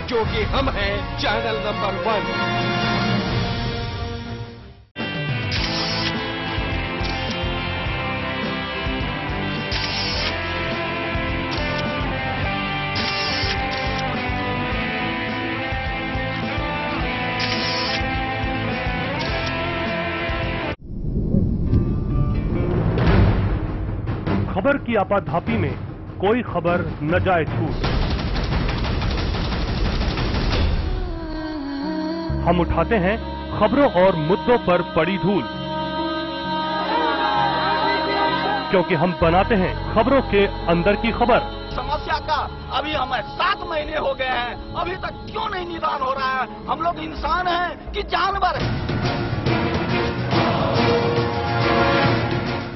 जो कि हम हैं चैनल नंबर 1। खबर की आपाधापी में कोई खबर न जाए छूट। हम उठाते हैं खबरों और मुद्दों पर पड़ी धूल, क्योंकि हम बनाते हैं खबरों के अंदर की खबर। समस्या का अभी हमें 7 महीने हो गए हैं, अभी तक क्यों नहीं निदान हो रहा है? हम लोग इंसान हैं कि जानवर हैं?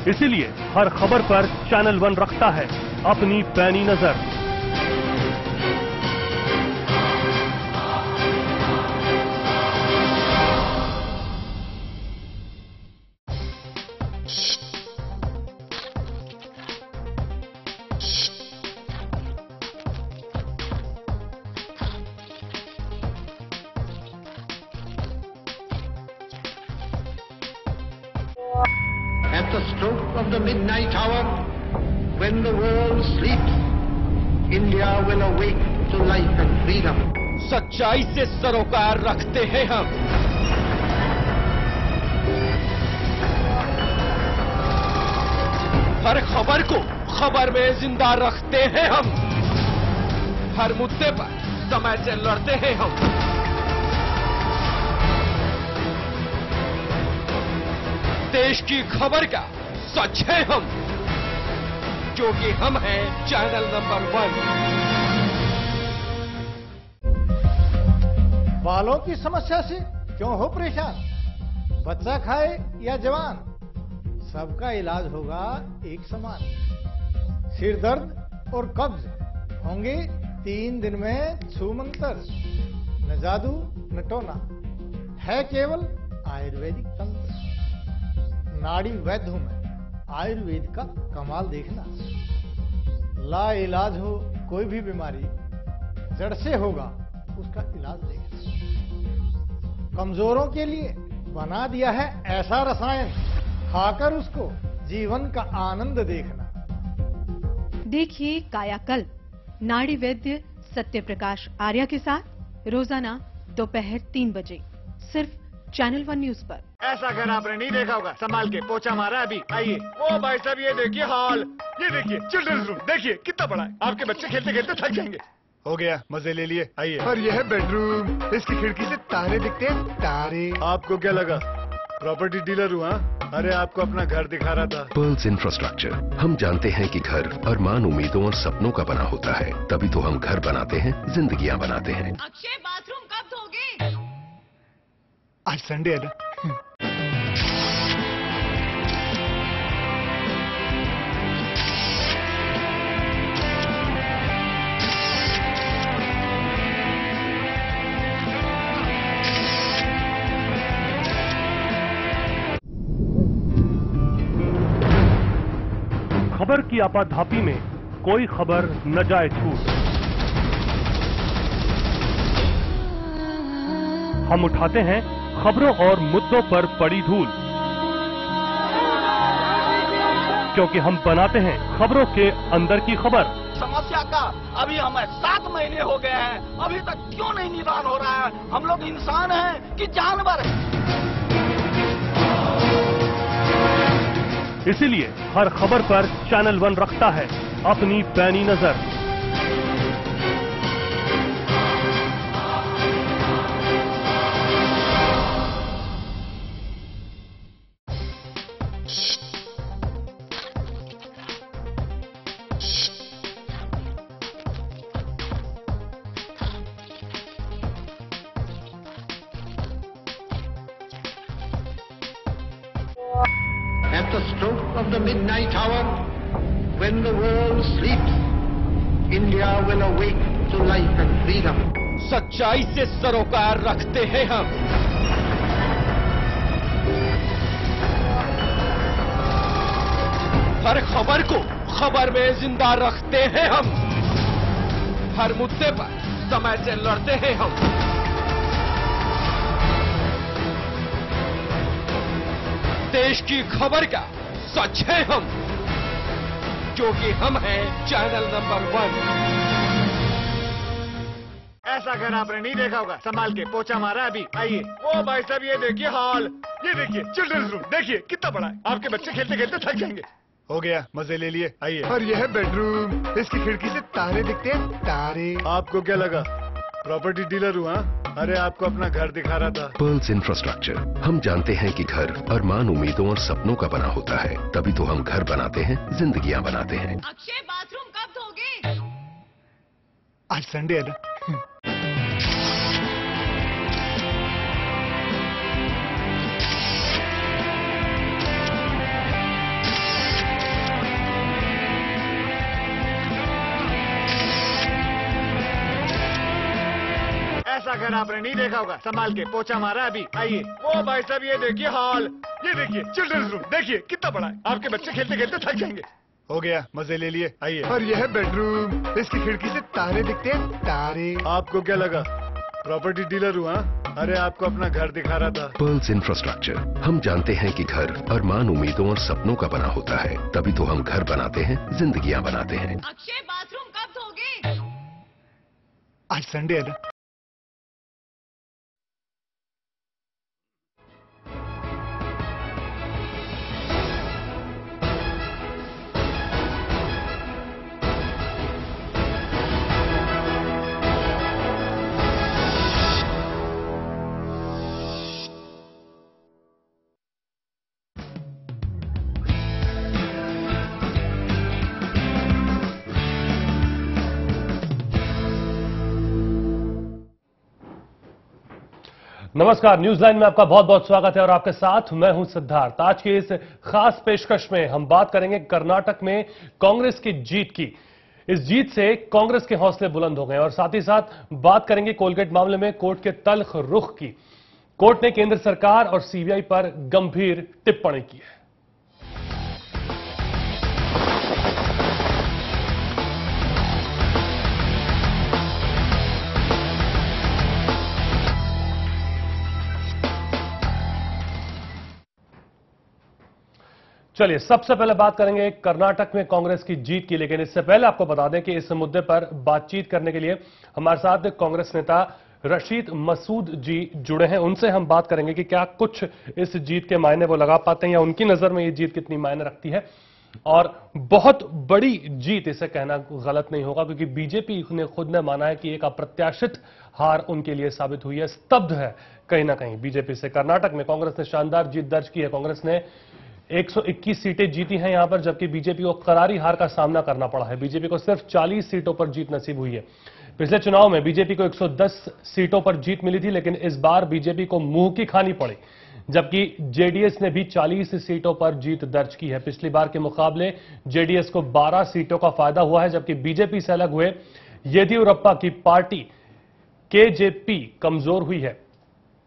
इसीलिए हर खबर पर चैनल 1 रखता है अपनी पैनी नजर। At the stroke of the midnight hour, when the world sleeps, India will awake to life and freedom. सच्चाई से सरोकार रखते हैं हम। हर खबर को खबर में जिंदा रखते हैं हम। हर मुद्दे पर समय से लड़ते हैं हम। देश की खबर का सच है हम, जो कि हम हैं चैनल नंबर 1। बालों की समस्या से क्यों हो परेशान? बच्चा खाए या जवान, सबका इलाज होगा एक समान। सिर दर्द और कब्ज होंगे 3 दिन में छूमंतर। न जादू न टोना, है केवल आयुर्वेदिक तंत्र। नाड़ी वैद्य हूं मैं, आयुर्वेद का कमाल देखना। ला इलाज हो कोई भी बीमारी, जड़ से होगा उसका इलाज देखना। कमजोरों के लिए बना दिया है ऐसा रसायन, खाकर उसको जीवन का आनंद देखना। देखिए कायाकल्प नाड़ी वैद्य सत्य प्रकाश आर्या के साथ रोजाना दोपहर 3 बजे सिर्फ चैनल 1 न्यूज पर। ऐसा घर आपने नहीं देखा होगा, संभाल के पोछा मारा अभी। आइए। ओ भाई साहब, ये देखिए हॉल, ये देखिए चिल्ड्रंस रूम, देखिए कितना बड़ा है। आपके बच्चे खेलते खेलते थक जाएंगे। हो गया, मजे ले लिए। आइए। और ये है बेडरूम, इसकी खिड़की से तारे दिखते हैं, तारे। आपको क्या लगा प्रॉपर्टी डीलर हुआ? अरे आपको अपना घर दिखा रहा था। Pearls infrastructure. हम जानते हैं कि घर अरमान, उम्मीदों और सपनों का बना होता है, तभी तो हम घर बनाते हैं, जिंदगियां बनाते हैं। अक्षय, बाथरूम कब धोगे? आज संडे है ना। खबर की आपाधापी में कोई खबर न जाए छूट। हम उठाते हैं खबरों और मुद्दों पर पड़ी धूल, क्योंकि हम बनाते हैं खबरों के अंदर की खबर। समस्या का अभी हमें 7 महीने हो गए हैं, अभी तक क्यों नहीं निदान हो रहा है? हम लोग इंसान हैं कि जानवर हैं? इसीलिए हर खबर पर चैनल 1 रखता है अपनी पैनी नजर। At the stroke of the midnight hour, when the world sleeps, India will awake to life and freedom. सच्चाई से सरोकार रखते हैं हम। हर खबर को खबर में जिंदा रखते हैं हम। हर मुद्दे पर समय से लड़ते हैं हम। देश की खबर का सच है हम, क्योंकि हम हैं चैनल नंबर 1। ऐसा घर आपने नहीं देखा होगा, संभाल के पोछा मारा अभी। आइए। ओ भाई साहब ये देखिए हॉल, ये देखिए चिल्ड्रंस रूम, देखिए कितना बड़ा है। आपके बच्चे खेलते खेलते थक जाएंगे। हो गया, मजे ले लिए। आइए। और यह है बेडरूम, इसकी खिड़की से तारे दिखते हैं, तारे। आपको क्या लगा प्रॉपर्टी डीलर हुआ? अरे आपको अपना घर दिखा रहा था। पर्ल्स इंफ्रास्ट्रक्चर, हम जानते हैं कि घर अरमान, उम्मीदों और सपनों का बना होता है, तभी तो हम घर बनाते हैं, जिंदगियां बनाते हैं। अक्षय बाथरूम कब धोगे? आज संडे है ना। ऐसा घर आपने नहीं देखा होगा, संभाल के पोछा मारा अभी। आइए। ओ भाई साहब ये देखिए हॉल, ये देखिए चिल्ड्रंस रूम, देखिए कितना बड़ा है। आपके बच्चे खेलते खेलते थक जाएंगे। हो गया, मजे ले लिए। आइए। और यह है बेडरूम, इसकी खिड़की से तारे दिखते हैं, तारे। आपको क्या लगा प्रॉपर्टी डीलर हुआ? अरे आपको अपना घर दिखा रहा था। पर्ल्स इंफ्रास्ट्रक्चर, हम जानते हैं कि घर अरमान, उम्मीदों और सपनों का बना होता है, तभी तो हम घर बनाते हैं, जिंदगियां बनाते हैं। अक्षय बाथरूम कब धोगे? आज संडे है ना। नमस्कार, न्यूज लाइन में आपका बहुत बहुत स्वागत है और आपके साथ मैं हूं सिद्धार्थ। आज की इस खास पेशकश में हम बात करेंगे कर्नाटक में कांग्रेस की जीत की। इस जीत से कांग्रेस के हौसले बुलंद हो गए और साथ ही साथ बात करेंगे कोलगेट मामले में कोर्ट के तल्ख रुख की। कोर्ट ने केंद्र सरकार और सीबीआई पर गंभीर टिप्पणी की है। चलिए सबसे पहले बात करेंगे कर्नाटक में कांग्रेस की जीत की, लेकिन इससे पहले आपको बता दें कि इस मुद्दे पर बातचीत करने के लिए हमारे साथ कांग्रेस नेता रशीद मसूद जी जुड़े हैं। उनसे हम बात करेंगे कि क्या कुछ इस जीत के मायने वो लगा पाते हैं या उनकी नजर में ये जीत कितनी मायने रखती है। और बहुत बड़ी जीत इसे कहना गलत नहीं होगा, क्योंकि बीजेपी ने खुद ने माना है कि एक अप्रत्याशित हार उनके लिए साबित हुई है, स्तब्ध है कहीं ना कहीं बीजेपी से। कर्नाटक में कांग्रेस ने शानदार जीत दर्ज की है। कांग्रेस ने 121 सीटें जीती हैं यहां पर, जबकि बीजेपी को करारी हार का सामना करना पड़ा है। बीजेपी को सिर्फ 40 सीटों पर जीत नसीब हुई है। पिछले चुनाव में बीजेपी को 110 सीटों पर जीत मिली थी, लेकिन इस बार बीजेपी को मुंह की खानी पड़ी, जबकि जेडीएस ने भी 40 सीटों पर जीत दर्ज की है। पिछली बार के मुकाबले जेडीएस को 12 सीटों का फायदा हुआ है, जबकि बीजेपी से अलग हुए येदियुरप्पा की पार्टी केजेपी कमजोर हुई है।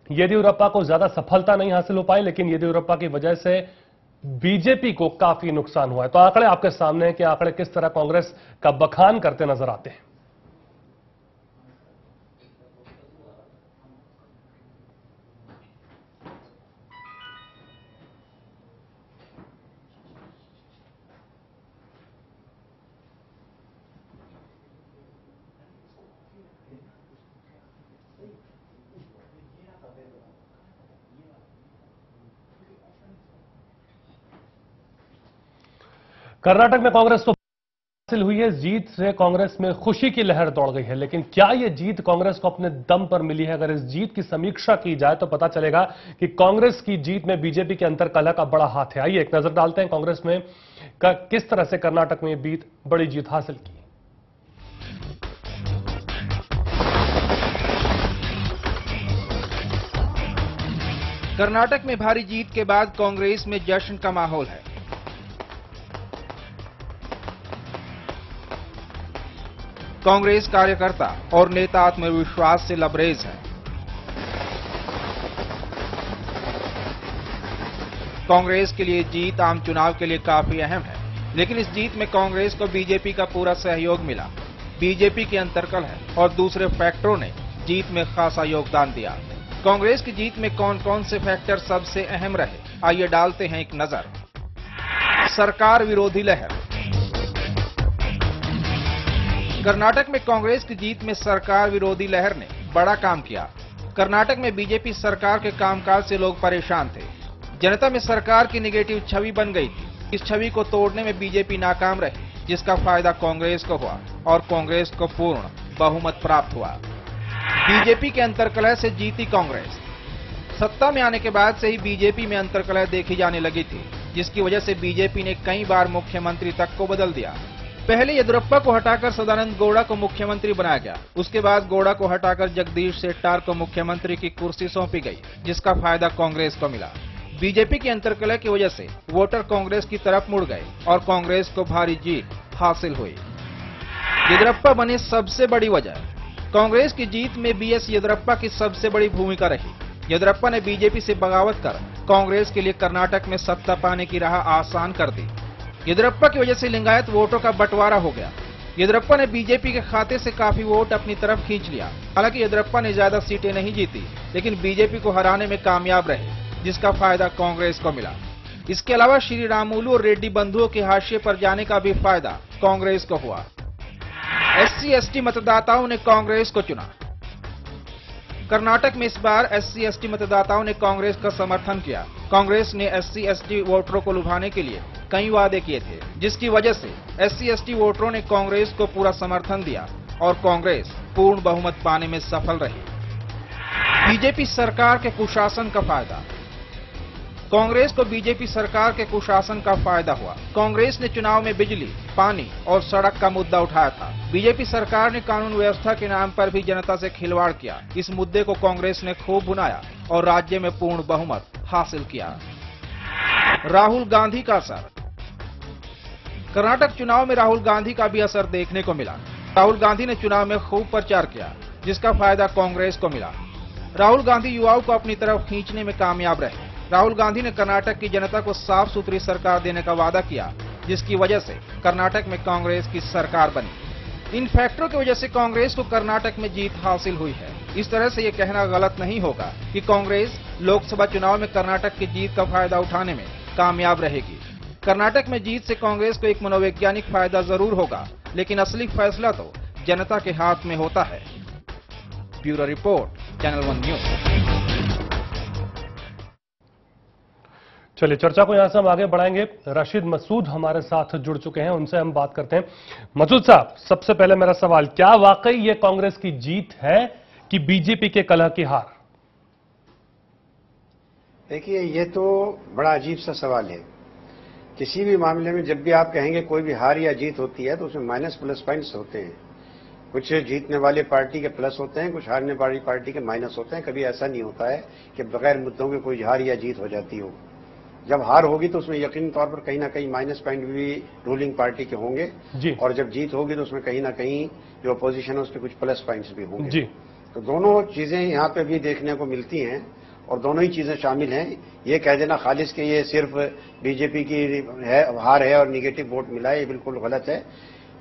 येदियुरप्पा को ज्यादा सफलता नहीं हासिल हो पाई, लेकिन येदियुरप्पा की वजह से बीजेपी को काफी नुकसान हुआ है। तो आंकड़े आपके सामने हैं कि आंकड़े किस तरह कांग्रेस का बखान करते नजर आते हैं। कर्नाटक में कांग्रेस को हासिल हुई है। जीत से कांग्रेस में खुशी की लहर दौड़ गई है, लेकिन क्या यह जीत कांग्रेस को अपने दम पर मिली है? अगर इस जीत की समीक्षा की जाए तो पता चलेगा कि कांग्रेस की जीत में बीजेपी के अंतर्कलह का बड़ा हाथ है। आइए एक नजर डालते हैं कांग्रेस में किस तरह से कर्नाटक में बड़ी जीत हासिल की। कर्नाटक में भारी जीत के बाद कांग्रेस में जश्न का माहौल है। कांग्रेस कार्यकर्ता और नेता आत्मविश्वास से लबरेज हैं। कांग्रेस के लिए जीत आम चुनाव के लिए काफी अहम है, लेकिन इस जीत में कांग्रेस को बीजेपी का पूरा सहयोग मिला। बीजेपी की अंतर्कलह और दूसरे फैक्टरों ने जीत में खासा योगदान दिया। कांग्रेस की जीत में कौन कौन से फैक्टर सबसे अहम रहे, आइए डालते हैं एक नजर। सरकार विरोधी लहर। कर्नाटक में कांग्रेस की जीत में सरकार विरोधी लहर ने बड़ा काम किया। कर्नाटक में बीजेपी सरकार के कामकाज से लोग परेशान थे। जनता में सरकार की नेगेटिव छवि बन गई थी। इस छवि को तोड़ने में बीजेपी नाकाम रही, जिसका फायदा कांग्रेस को हुआ और कांग्रेस को पूर्ण बहुमत प्राप्त हुआ। बीजेपी के अंतर्कलह से जीती कांग्रेस। सत्ता में आने के बाद से ही बीजेपी में अंतर्कलह देखी जाने लगी थी, जिसकी वजह से बीजेपी ने कई बार मुख्यमंत्री तक को बदल दिया। पहले येदियुरप्पा को हटाकर सदानंद गौड़ा को मुख्यमंत्री बनाया गया। उसके बाद गौड़ा को हटाकर जगदीश शेट्टार को मुख्यमंत्री की कुर्सी सौंपी गई, जिसका फायदा कांग्रेस को मिला। बीजेपी की अंतर्कलह की वजह से वोटर कांग्रेस की तरफ मुड़ गए और कांग्रेस को भारी जीत हासिल हुई। येदियुरप्पा बने सबसे बड़ी वजह। कांग्रेस की जीत में बीएस येदियुरप्पा की सबसे बड़ी भूमिका रही। येदियुरप्पा ने बीजेपी से बगावत कर कांग्रेस के लिए कर्नाटक में सत्ता पाने की राह आसान कर दी। येदियुरप्पा की वजह से लिंगायत वोटों का बंटवारा हो गया। येदियुरप्पा ने बीजेपी के खाते से काफी वोट अपनी तरफ खींच लिया। हालांकि येदियुरप्पा ने ज्यादा सीटें नहीं जीती, लेकिन बीजेपी को हराने में कामयाब रहे, जिसका फायदा कांग्रेस को मिला। इसके अलावा श्री रामुलु और रेड्डी बंधुओं के हाशिए पर जाने का भी फायदा कांग्रेस को हुआ। SC/ST मतदाताओं ने कांग्रेस को चुना। कर्नाटक में इस बार SC/ST मतदाताओं ने कांग्रेस का समर्थन किया। कांग्रेस ने SC/ST वोटरों को लुभाने के लिए कई वादे किए थे, जिसकी वजह से SC/ST वोटरों ने कांग्रेस को पूरा समर्थन दिया और कांग्रेस पूर्ण बहुमत पाने में सफल रही। बीजेपी सरकार के कुशासन का फायदा। कांग्रेस को बीजेपी सरकार के कुशासन का फायदा हुआ। कांग्रेस ने चुनाव में बिजली, पानी और सड़क का मुद्दा उठाया था। बीजेपी सरकार ने कानून व्यवस्था के नाम पर भी जनता से खिलवाड़ किया। इस मुद्दे को कांग्रेस ने खूब भुनाया और राज्य में पूर्ण बहुमत हासिल किया। राहुल गांधी का असर। कर्नाटक चुनाव में राहुल गांधी का भी असर देखने को मिला। राहुल गांधी ने चुनाव में खूब प्रचार किया, जिसका फायदा कांग्रेस को मिला। राहुल गांधी युवाओं को अपनी तरफ खींचने में कामयाब रहे। राहुल गांधी ने कर्नाटक की जनता को साफ सुथरी सरकार देने का वादा किया, जिसकी वजह से कर्नाटक में कांग्रेस की सरकार बनी। इन फैक्टरों की वजह से कांग्रेस को कर्नाटक में जीत हासिल हुई है। इस तरह से यह कहना गलत नहीं होगा कि कांग्रेस लोकसभा चुनाव में कर्नाटक की जीत का फायदा उठाने में कामयाब रहेगी। कर्नाटक में जीत से कांग्रेस को एक मनोवैज्ञानिक फायदा जरूर होगा, लेकिन असली फैसला तो जनता के हाथ में होता है। Bureau report, channel 1 news. चलिए चर्चा को यहां से हम आगे बढ़ाएंगे। रशीद मसूद हमारे साथ जुड़ चुके हैं, उनसे हम बात करते हैं। मसूद साहब, सबसे पहले मेरा सवाल, क्या वाकई ये कांग्रेस की जीत है कि बीजेपी के कलह की हार? देखिए, ये तो बड़ा अजीब सा सवाल है। किसी भी मामले में जब भी आप कहेंगे कोई भी हार या जीत होती है तो उसमें माइनस प्लस पॉइंट्स होते हैं। कुछ जीतने वाले पार्टी के प्लस होते हैं, कुछ हारने वाली पार्टी के माइनस होते हैं। कभी ऐसा नहीं होता है कि बगैर मुद्दों के कोई हार या जीत हो जाती हो। जब हार होगी तो उसमें यकीन तौर पर कहीं ना कहीं माइनस पॉइंट भी रूलिंग पार्टी के होंगे जी। और जब जीत होगी तो उसमें कहीं ना कहीं जो अपोजिशन है उस पर कुछ प्लस पॉइंट्स भी होंगे जी। तो दोनों चीजें यहाँ पे भी देखने को मिलती हैं और दोनों ही चीजें शामिल हैं। ये कह देना खालिश के ये सिर्फ बीजेपी की है, हार है और निगेटिव वोट मिला है, ये बिल्कुल गलत है।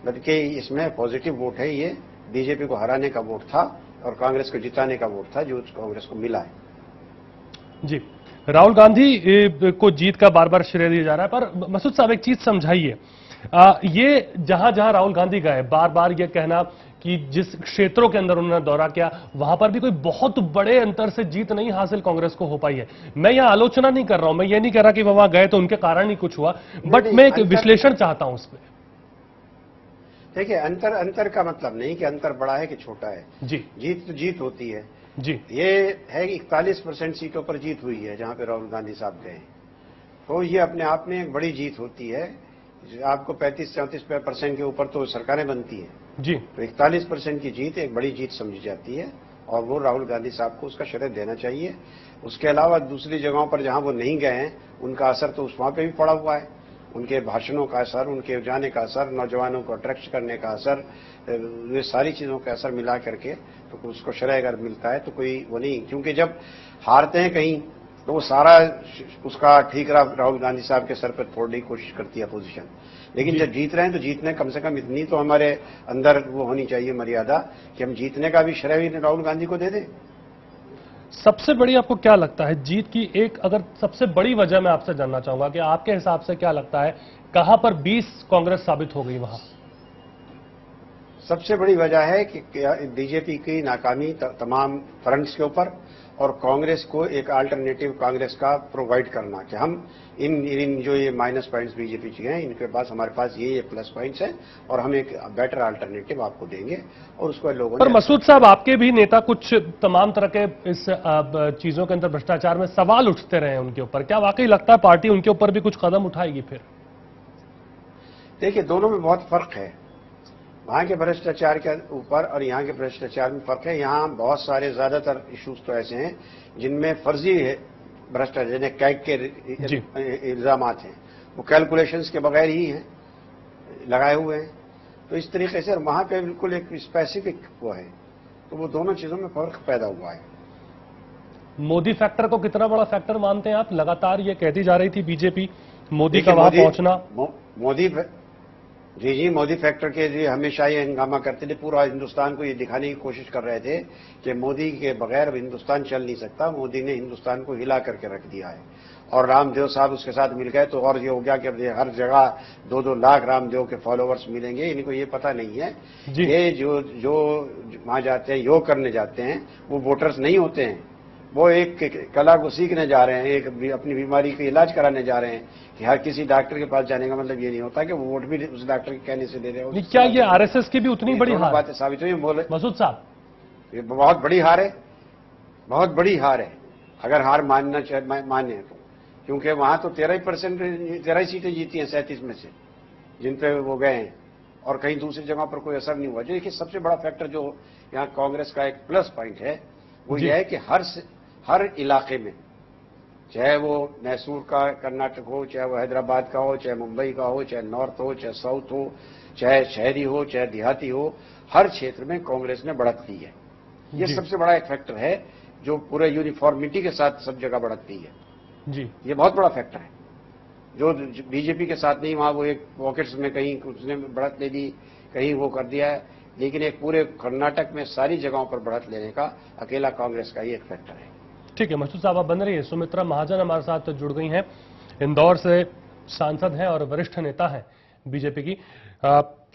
बल्कि इसमें पॉजिटिव वोट है। ये बीजेपी को हराने का वोट था और कांग्रेस को जिताने का वोट था जो कांग्रेस को मिला है जी। राहुल गांधी को जीत का बार बार श्रेय दिया जा रहा है, पर मसूद साहब एक चीज समझाइए, ये जहां जहां राहुल गांधी गए बार बार ये कहना कि जिस क्षेत्रों के अंदर उन्होंने दौरा किया वहां पर भी कोई बहुत बड़े अंतर से जीत नहीं हासिल कांग्रेस को हो पाई है। मैं यहां आलोचना नहीं कर रहा हूं, मैं ये नहीं कह रहा कि वहां गए तो उनके कारण ही कुछ हुआ, बट मैं एक विश्लेषण चाहता हूं उसमें। देखिए, अंतर का मतलब नहीं कि अंतर बड़ा है कि छोटा है जी। जीत तो जीत होती है जी। ये है 41% सीटों पर जीत हुई है जहां पे राहुल गांधी साहब गए, तो ये अपने आप में एक बड़ी जीत होती है। आपको 35-34% के ऊपर तो सरकारें बनती हैं जी, तो 41% की जीत एक बड़ी जीत समझी जाती है और वो राहुल गांधी साहब को उसका श्रेय देना चाहिए। उसके अलावा दूसरी जगहों पर जहां वो नहीं गए हैं उनका असर तो वहां पे भी पड़ा हुआ है। उनके भाषणों का असर, उनके जाने का असर, नौजवानों को अट्रैक्ट करने का असर, ये सारी चीजों का असर मिला करके तो उसको श्रेय अगर मिलता है तो कोई वो नहीं। क्योंकि जब हारते हैं कहीं तो वो सारा उसका ठीक राहुल गांधी साहब के सर पर फोड़ने की कोशिश करती है अपोजिशन। लेकिन जब जीत रहे हैं तो जीतने कम से कम इतनी तो हमारे अंदर वो होनी चाहिए मर्यादा कि हम जीतने का भी श्रेय भी राहुल गांधी को दे दें। सबसे बड़ी आपको क्या लगता है जीत की एक अगर सबसे बड़ी वजह मैं आपसे जानना चाहूंगा कि आपके हिसाब से क्या लगता है कहां पर 20 कांग्रेस साबित हो गई वहां? सबसे बड़ी वजह है कि बीजेपी की नाकामी तमाम फ्रंट्स के ऊपर और कांग्रेस को एक अल्टरनेटिव कांग्रेस का प्रोवाइड करना कि हम इन जो ये माइनस पॉइंट्स बीजेपी के हैं इनके पास हमारे पास ये प्लस पॉइंट्स हैं और हम एक बेटर अल्टरनेटिव आपको देंगे और उसको लोगों पर मसूद साहब आपके भी नेता कुछ तमाम तरह के इस चीजों के अंदर भ्रष्टाचार में सवाल उठते रहे हैं उनके ऊपर, क्या वाकई लगता है पार्टी उनके ऊपर भी कुछ कदम उठाएगी फिर? देखिए दोनों में बहुत फर्क है, वहां के भ्रष्टाचार के ऊपर और यहाँ के भ्रष्टाचार में फर्क है। यहाँ बहुत सारे ज्यादातर इश्यूज तो ऐसे हैं जिनमें फर्जी भ्रष्टाचार जिन्हें कैग के इल्जाम हैं वो कैलकुलेशंस के बगैर ही हैं लगाए हुए हैं, तो इस तरीके से वहां पे बिल्कुल एक स्पेसिफिक वो है, तो वो दोनों चीजों में फर्क पैदा हुआ है। मोदी फैक्टर को कितना बड़ा फैक्टर मानते हैं आप? लगातार ये कहती जा रही थी बीजेपी मोदी का वहां पहुंचना। मोदी फैक्टर के लिए हमेशा ये हंगामा करते थे, पूरा हिंदुस्तान को ये दिखाने की कोशिश कर रहे थे कि मोदी के बगैर अब हिंदुस्तान चल नहीं सकता, मोदी ने हिंदुस्तान को हिला करके रख दिया है। और रामदेव साहब उसके साथ मिल गए तो और ये हो गया कि अब हर जगह 2-2 लाख रामदेव के फॉलोअर्स मिलेंगे। इनको ये पता नहीं है ये जो वहां जाते हैं योग करने जाते हैं वो वोटर्स नहीं होते हैं, वो एक कला को सीखने जा रहे हैं, एक अपनी बीमारी का इलाज कराने जा रहे हैं कि हर किसी डॉक्टर के पास जाने का मतलब ये नहीं होता कि वो वोट भी उस डॉक्टर के कहने से दे रहे हो। क्या ये आरएसएस की भी उतनी बड़ी हार बातें साबित हुई? बोले मसूद साहब ये बहुत बड़ी हार है, बहुत बड़ी हार है अगर हार माने तो, क्योंकि वहां तो 13 सीटें जीती हैं 37 में से जिन पे वो गए हैं और कहीं दूसरी जगह पर कोई असर नहीं हुआ। जो देखिए सबसे बड़ा फैक्टर जो यहाँ कांग्रेस का एक प्लस पॉइंट है वो ये है कि हर इलाके में, चाहे वो मैसूर का कर्नाटक हो, चाहे वो हैदराबाद का हो, चाहे मुंबई का हो, चाहे नॉर्थ हो, चाहे साउथ हो, चाहे शहरी हो, चाहे देहाती हो, हर क्षेत्र में कांग्रेस ने बढ़त ली है। ये सबसे बड़ा एक फैक्टर है जो पूरे यूनिफॉर्मिटी के साथ सब जगह बढ़त ली है जी, ये बहुत बड़ा फैक्टर है जो बीजेपी के साथ नहीं। वहां वो एक पॉकेट्स में कहीं उसने बढ़त ले दी, कहीं वो कर दिया है, लेकिन एक पूरे कर्नाटक में सारी जगहों पर बढ़त लेने का अकेला कांग्रेस का ही एक फैक्टर है। ठीक है मसूद साहब आप बन रही है। सुमित्रा महाजन हमारे साथ जुड़ गई हैं, इंदौर से सांसद हैं और वरिष्ठ नेता हैं बीजेपी की।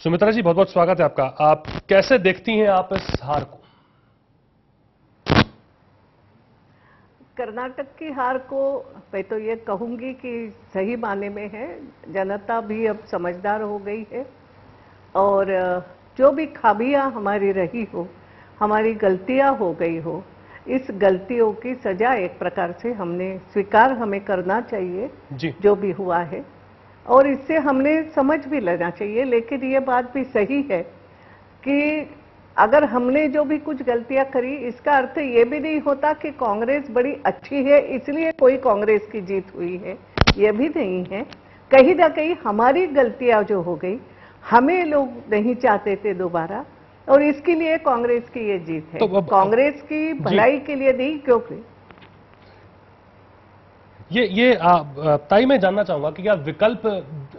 सुमित्रा जी बहुत बहुत स्वागत है आपका। आप कैसे देखती हैं आप इस हार को? कर्नाटक की हार को मैं तो ये कहूंगी कि सही माने में है, जनता भी अब समझदार हो गई है और जो भी खामियां हमारी रही हो, हमारी गलतियां हो गई हो, इस गलतियों की सजा एक प्रकार से हमने स्वीकार हमें करना चाहिए जो भी हुआ है और इससे हमने समझ भी लेना चाहिए। लेकिन ये बात भी सही है कि अगर हमने जो भी कुछ गलतियां करी इसका अर्थ ये भी नहीं होता कि कांग्रेस बड़ी अच्छी है इसलिए कोई कांग्रेस की जीत हुई है, ये भी नहीं है। कहीं ना कहीं हमारी गलतियां जो हो गई, हमें लोग नहीं चाहते थे दोबारा और इसके लिए कांग्रेस की ये जीत है। तो कांग्रेस की भलाई के लिए नहीं, क्योंकि ये ताई मैं जानना चाहूंगा कि क्या विकल्प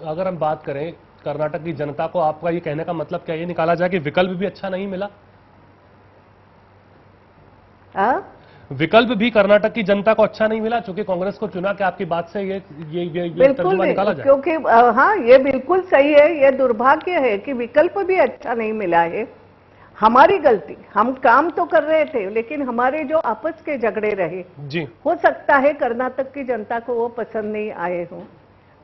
अगर हम बात करें कर्नाटक की जनता को, आपका ये कहने का मतलब क्या ये निकाला जाए कि विकल्प भी अच्छा नहीं मिला? विकल्प भी कर्नाटक की जनता को अच्छा नहीं मिला क्योंकि कांग्रेस को चुना? कि आपकी बात से ये बिल्कुल निकाला जाए? क्योंकि हाँ ये बिल्कुल सही है। ये दुर्भाग्य है कि विकल्प भी अच्छा नहीं मिला है। हमारी गलती, हम काम तो कर रहे थे लेकिन हमारे जो आपस के झगड़े रहे जी, हो सकता है कर्नाटक की जनता को वो पसंद नहीं आए हों।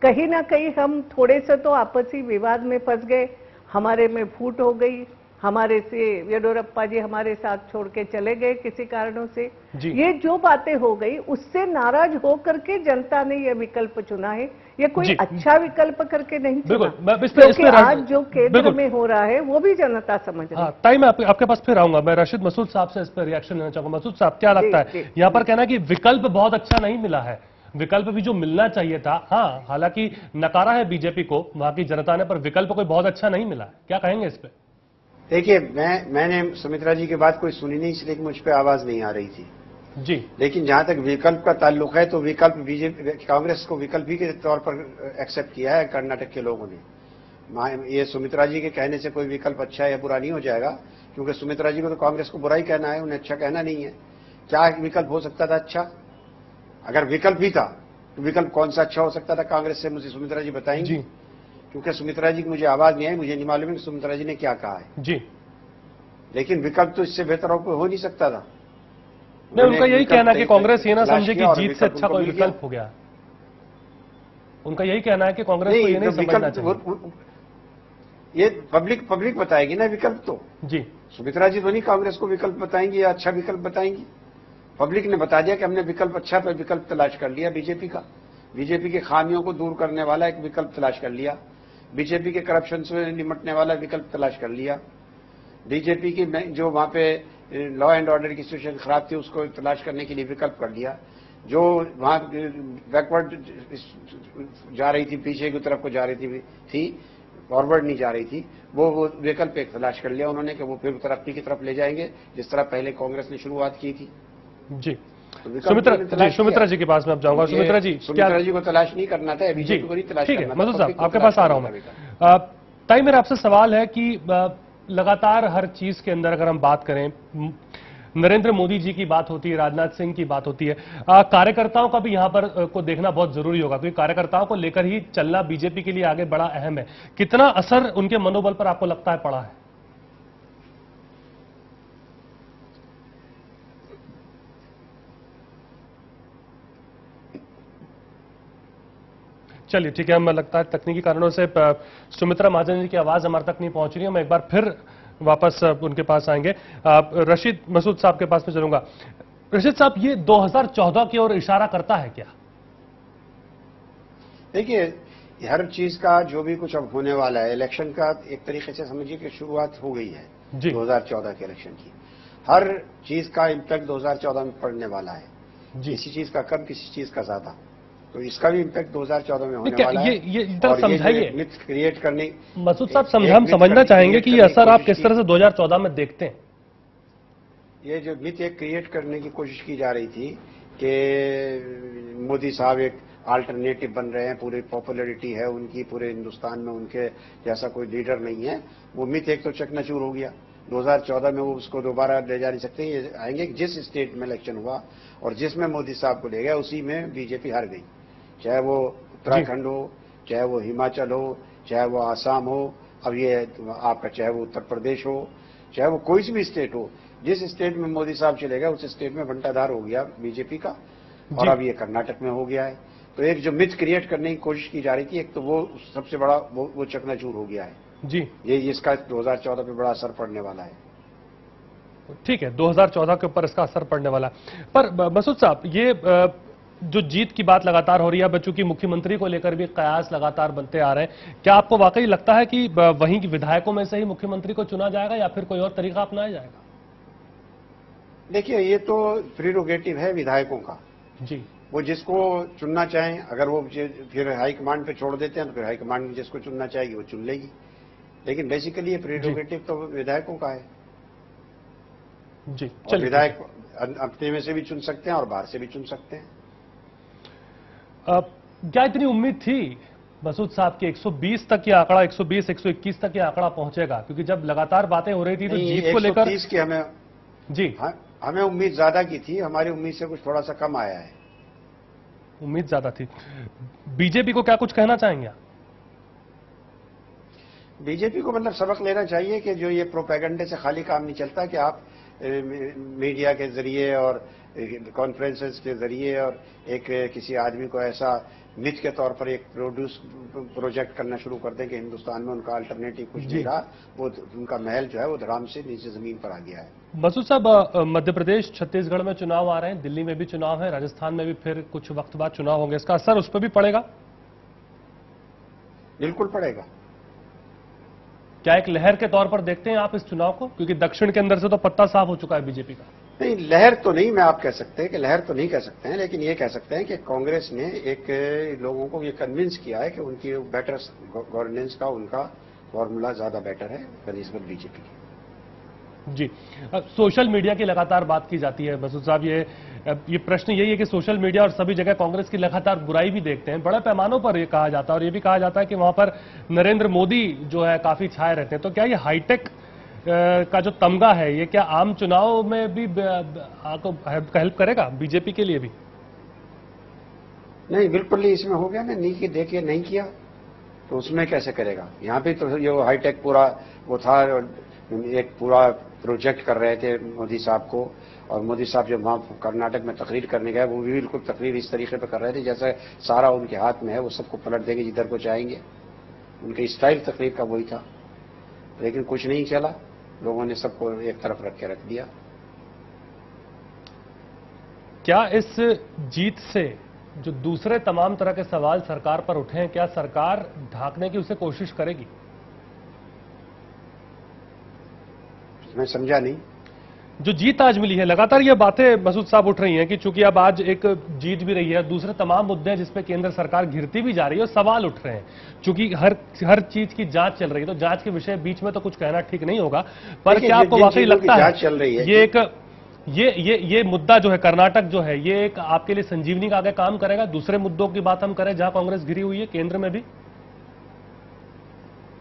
कहीं ना कहीं हम थोड़े से तो आपसी विवाद में फंस गए, हमारे में फूट हो गई, हमारे से येडियुरप्पा जी हमारे साथ छोड़ के चले गए किसी कारणों से। ये जो बातें हो गई उससे नाराज हो करके जनता ने ये विकल्प चुना है। ये कोई अच्छा विकल्प करके नहीं चुना, क्योंकि आज जो केंद्र में हो रहा है वो भी जनता समझ रही है। ताई मैं आपके पास फिर आऊंगा। मैं राशिद मसूद साहब से इस पर रिएक्शन लेना चाहूंगा। मसूद साहब क्या लगता है, यहाँ पर कहना कि विकल्प बहुत अच्छा नहीं मिला है, विकल्प भी जो मिलना चाहिए था, हाँ हालांकि नकारा है बीजेपी को वहां की जनता ने, पर विकल्प कोई बहुत अच्छा नहीं मिला, क्या कहेंगे इस पे? देखिए मैंने सुमित्रा जी की बात कोई सुनी नहीं इसलिए कि मुझ पर आवाज नहीं आ रही थी। जी। लेकिन जहां तक विकल्प का ताल्लुक है तो विकल्प बीजेपी कांग्रेस को विकल्प ही के तौर पर एक्सेप्ट किया है कर्नाटक के लोगों ने। ये सुमित्रा जी के कहने से कोई विकल्प अच्छा या बुरा नहीं हो जाएगा, क्योंकि सुमित्रा जी को तो कांग्रेस को बुरा ही कहना है, उन्हें अच्छा कहना नहीं है। क्या विकल्प हो सकता था अच्छा? अगर विकल्प भी था तो विकल्प कौन सा अच्छा हो सकता था कांग्रेस से, मुझे सुमित्रा जी बताएंगी? क्योंकि सुमित्रा जी की मुझे आवाज नहीं आई, मुझे नहीं मालूम है कि सुमित्रा जी ने क्या कहा है जी। लेकिन विकल्प तो इससे बेहतर हो नहीं सकता था। नहीं, उनका यही कहना है कि कांग्रेस ये ना समझे कि जीत से अच्छा कोई विकल्प हो गया। उनका यही कहना है कि कांग्रेस को ये नहीं समझना चाहिए। ये पब्लिक बताएगी ना विकल्प तो। जी। सुमित्रा जी तो नहीं कांग्रेस को विकल्प बताएंगी या अच्छा विकल्प बताएंगी। पब्लिक ने बता दिया कि हमने विकल्प अच्छा पे विकल्प तलाश कर लिया बीजेपी का। बीजेपी के खामियों को दूर करने वाला एक विकल्प तलाश कर लिया। बीजेपी के करप्शन से निपटने वाला विकल्प तलाश कर लिया। बीजेपी की जो वहां पे लॉ एंड ऑर्डर की सिचुएशन खराब थी उसको तलाश करने के लिए विकल्प कर लिया। जो वहां बैकवर्ड जा रही थी, पीछे की तरफ को जा रही थी फॉरवर्ड नहीं जा रही थी, वो विकल्प एक तलाश कर लिया उन्होंने कि वो फिर तरक्की की तरफ ले जाएंगे जिस तरह पहले कांग्रेस ने शुरुआत की थी। जी। सुमित्रा जी के पास में अब जाऊंगा। सुमित्रा जी को तलाश नहीं करना था, बीजेपी को नहीं तलाश करना था। ठीक है मधु साहब, आपके पास आ रहा हूं मैं। ताई, मेरा आपसे सवाल है कि लगातार हर चीज के अंदर अगर हम बात करें, नरेंद्र मोदी जी की बात होती है, राजनाथ सिंह की बात होती है, कार्यकर्ताओं का भी यहां पर को देखना बहुत जरूरी होगा, क्योंकि कार्यकर्ताओं को लेकर ही चलना बीजेपी के लिए आगे बड़ा अहम है। कितना असर उनके मनोबल पर आपको लगता है पड़ा है? चलिए ठीक है, हमें लगता है तकनीकी कारणों से सुमित्रा महाजन जी की आवाज हमारे तक नहीं पहुंच रही है। मैं एक बार फिर वापस उनके पास आएंगे। रशीद मसूद साहब के पास में चलूंगा। रशीद साहब, ये 2014 की ओर इशारा करता है क्या? देखिए, हर चीज का जो भी कुछ अब होने वाला है, इलेक्शन का एक तरीके से समझिए कि शुरुआत हो गई है 2014 के इलेक्शन की। हर चीज का इम्पैक्ट 2014 में पड़ने वाला है। किसी चीज का कम, किसी चीज का ज्यादा। तो इसका भी इम्पैक्ट 2014 में होने वाला है। ये इधर समझाइए, मिथ क्रिएट करने। मसूद साहब, हम समझना चाहेंगे कि ये असर आप किस तरह से 2014 में देखते हैं? ये जो मिथ एक क्रिएट करने की कोशिश की जा रही थी कि मोदी साहब एक अल्टरनेटिव बन रहे हैं, पूरी पॉपुलैरिटी है उनकी पूरे हिंदुस्तान में, उनके जैसा कोई लीडर नहीं है, वो मिथ एक तो चकनाचूर हो गया। 2014 में वो उसको दोबारा ले जा नहीं सकते। ये आएंगे जिस स्टेट में इलेक्शन हुआ और जिसमें मोदी साहब को ले गया उसी में बीजेपी हार गई, चाहे वो उत्तराखंड हो, चाहे वो हिमाचल हो, चाहे वो आसाम हो, अब ये आपका चाहे वो उत्तर प्रदेश हो, चाहे वो कोई भी स्टेट हो, जिस स्टेट में मोदी साहब चले गए उस स्टेट में बंटाधार हो गया बीजेपी का। और अब ये कर्नाटक में हो गया है। तो एक जो मिथ क्रिएट करने की कोशिश की जा रही थी, एक तो वो सबसे बड़ा वो चकनाचूर हो गया है जी। ये इसका 2014 पे बड़ा असर पड़ने वाला है। ठीक है, 2014 के ऊपर इसका असर पड़ने वाला है। पर मसूद साहब, ये जो जीत की बात लगातार हो रही है, बच्चों की मुख्यमंत्री को लेकर भी कयास लगातार बनते आ रहे हैं, क्या आपको वाकई लगता है कि वहीं की विधायकों में से ही मुख्यमंत्री को चुना जाएगा या फिर कोई और तरीका अपनाया जाएगा? देखिए, ये तो प्रीरोगेटिव है विधायकों का जी। वो जिसको चुनना चाहें, अगर वो फिर हाईकमांड पे छोड़ देते हैं तो फिर हाईकमांड जिसको चुनना चाहेगी वो चुन लेगी। लेकिन बेसिकली ये प्रीरोगेटिव तो विधायकों का है जी। और विधायक अपने में से भी चुन सकते हैं और बाहर से भी चुन सकते हैं। क्या इतनी उम्मीद थी मसूद साहब की 120 तक ये आंकड़ा, 120 121 तक ये आंकड़ा पहुंचेगा? क्योंकि जब लगातार बातें हो रही थी तो जीत को लेकर 130 की हमें जी हमें उम्मीद ज्यादा की थी, हमारी उम्मीद से कुछ थोड़ा सा कम आया है। उम्मीद ज्यादा थी। बीजेपी को क्या कुछ कहना चाहेंगे आप? बीजेपी को मतलब सबक लेना चाहिए कि जो ये प्रोपेगेंडे से खाली काम नहीं चलता कि आप मीडिया के जरिए और कॉन्फ्रेंसेस के जरिए और एक किसी आदमी को ऐसा मिथ के तौर पर एक प्रोजेक्ट करना शुरू कर दें कि हिंदुस्तान में उनका अल्टरनेटिव कुछ नहीं रहा, वो उनका महल जो है वो धड़ाम से नीचे जमीन पर आ गया है। मसूद साहब, मध्य प्रदेश, छत्तीसगढ़ में चुनाव आ रहे हैं, दिल्ली में भी चुनाव है, राजस्थान में भी फिर कुछ वक्त बाद चुनाव होंगे, इसका असर उस पर भी पड़ेगा? बिल्कुल पड़ेगा। क्या एक लहर के तौर पर देखते हैं आप इस चुनाव को? क्योंकि दक्षिण के अंदर से तो पत्ता साफ हो चुका है बीजेपी का। नहीं, लहर तो नहीं, मैं आप कह सकते हैं कि लहर तो नहीं कह सकते हैं, लेकिन ये कह सकते हैं कि कांग्रेस ने एक लोगों को ये कन्विंस किया है कि उनकी बेटर गवर्नेंस का उनका फॉर्मूला ज्यादा बेटर है बनिस्बत बीजेपी की। जी, सोशल मीडिया की लगातार बात की जाती है मसूद साहब। ये प्रश्न यही है कि सोशल मीडिया और सभी जगह कांग्रेस की लगातार बुराई भी देखते हैं, बड़े पैमानों पर ये कहा जाता है और ये भी कहा जाता है कि वहां पर नरेंद्र मोदी जो है काफी छाए रहते हैं। तो क्या ये हाईटेक का जो तमगा है ये क्या आम चुनाव में भी आपको हेल्प करेगा, बीजेपी के लिए भी? नहीं, बिल्कुल नहीं। इसमें हो गया ना, नहीं कि देखिए नहीं किया तो उसमें कैसे करेगा। यहाँ पे तो ये हाईटेक पूरा वो था, एक पूरा प्रोजेक्ट कर रहे थे मोदी साहब को, और मोदी साहब जब वहां कर्नाटक में तकरीर करने गए वो भी बिल्कुल तकरीर इस तरीके पे कर रहे थे जैसे सारा उनके हाथ में है, वो सबको पलट देंगे जिधर को चाहेंगे। उनके स्टाइल तकरीर का वही था, लेकिन कुछ नहीं चला, लोगों ने सबको एक तरफ रख के रख दिया। क्या इस जीत से जो दूसरे तमाम तरह के सवाल सरकार पर उठे हैं, क्या सरकार ढांकने की उसे कोशिश करेगी? मैं समझा नहीं। जो जीत आज मिली है, लगातार ये बातें मसूद साहब उठ रही हैं कि चूंकि अब आज एक जीत भी रही है, दूसरे तमाम मुद्दे हैं जिसपे केंद्र सरकार घिरती भी जा रही है और सवाल उठ रहे हैं। चूंकि हर चीज की जांच चल रही है, तो जांच के विषय बीच में तो कुछ कहना ठीक नहीं होगा, पर क्या आपको वाकई लगता है चल रही है ये एक ये मुद्दा जो है कर्नाटक जो है, ये एक आपके लिए संजीवनी का आगे काम करेगा? दूसरे मुद्दों की बात हम करें जहां कांग्रेस घिरी हुई है, केंद्र में भी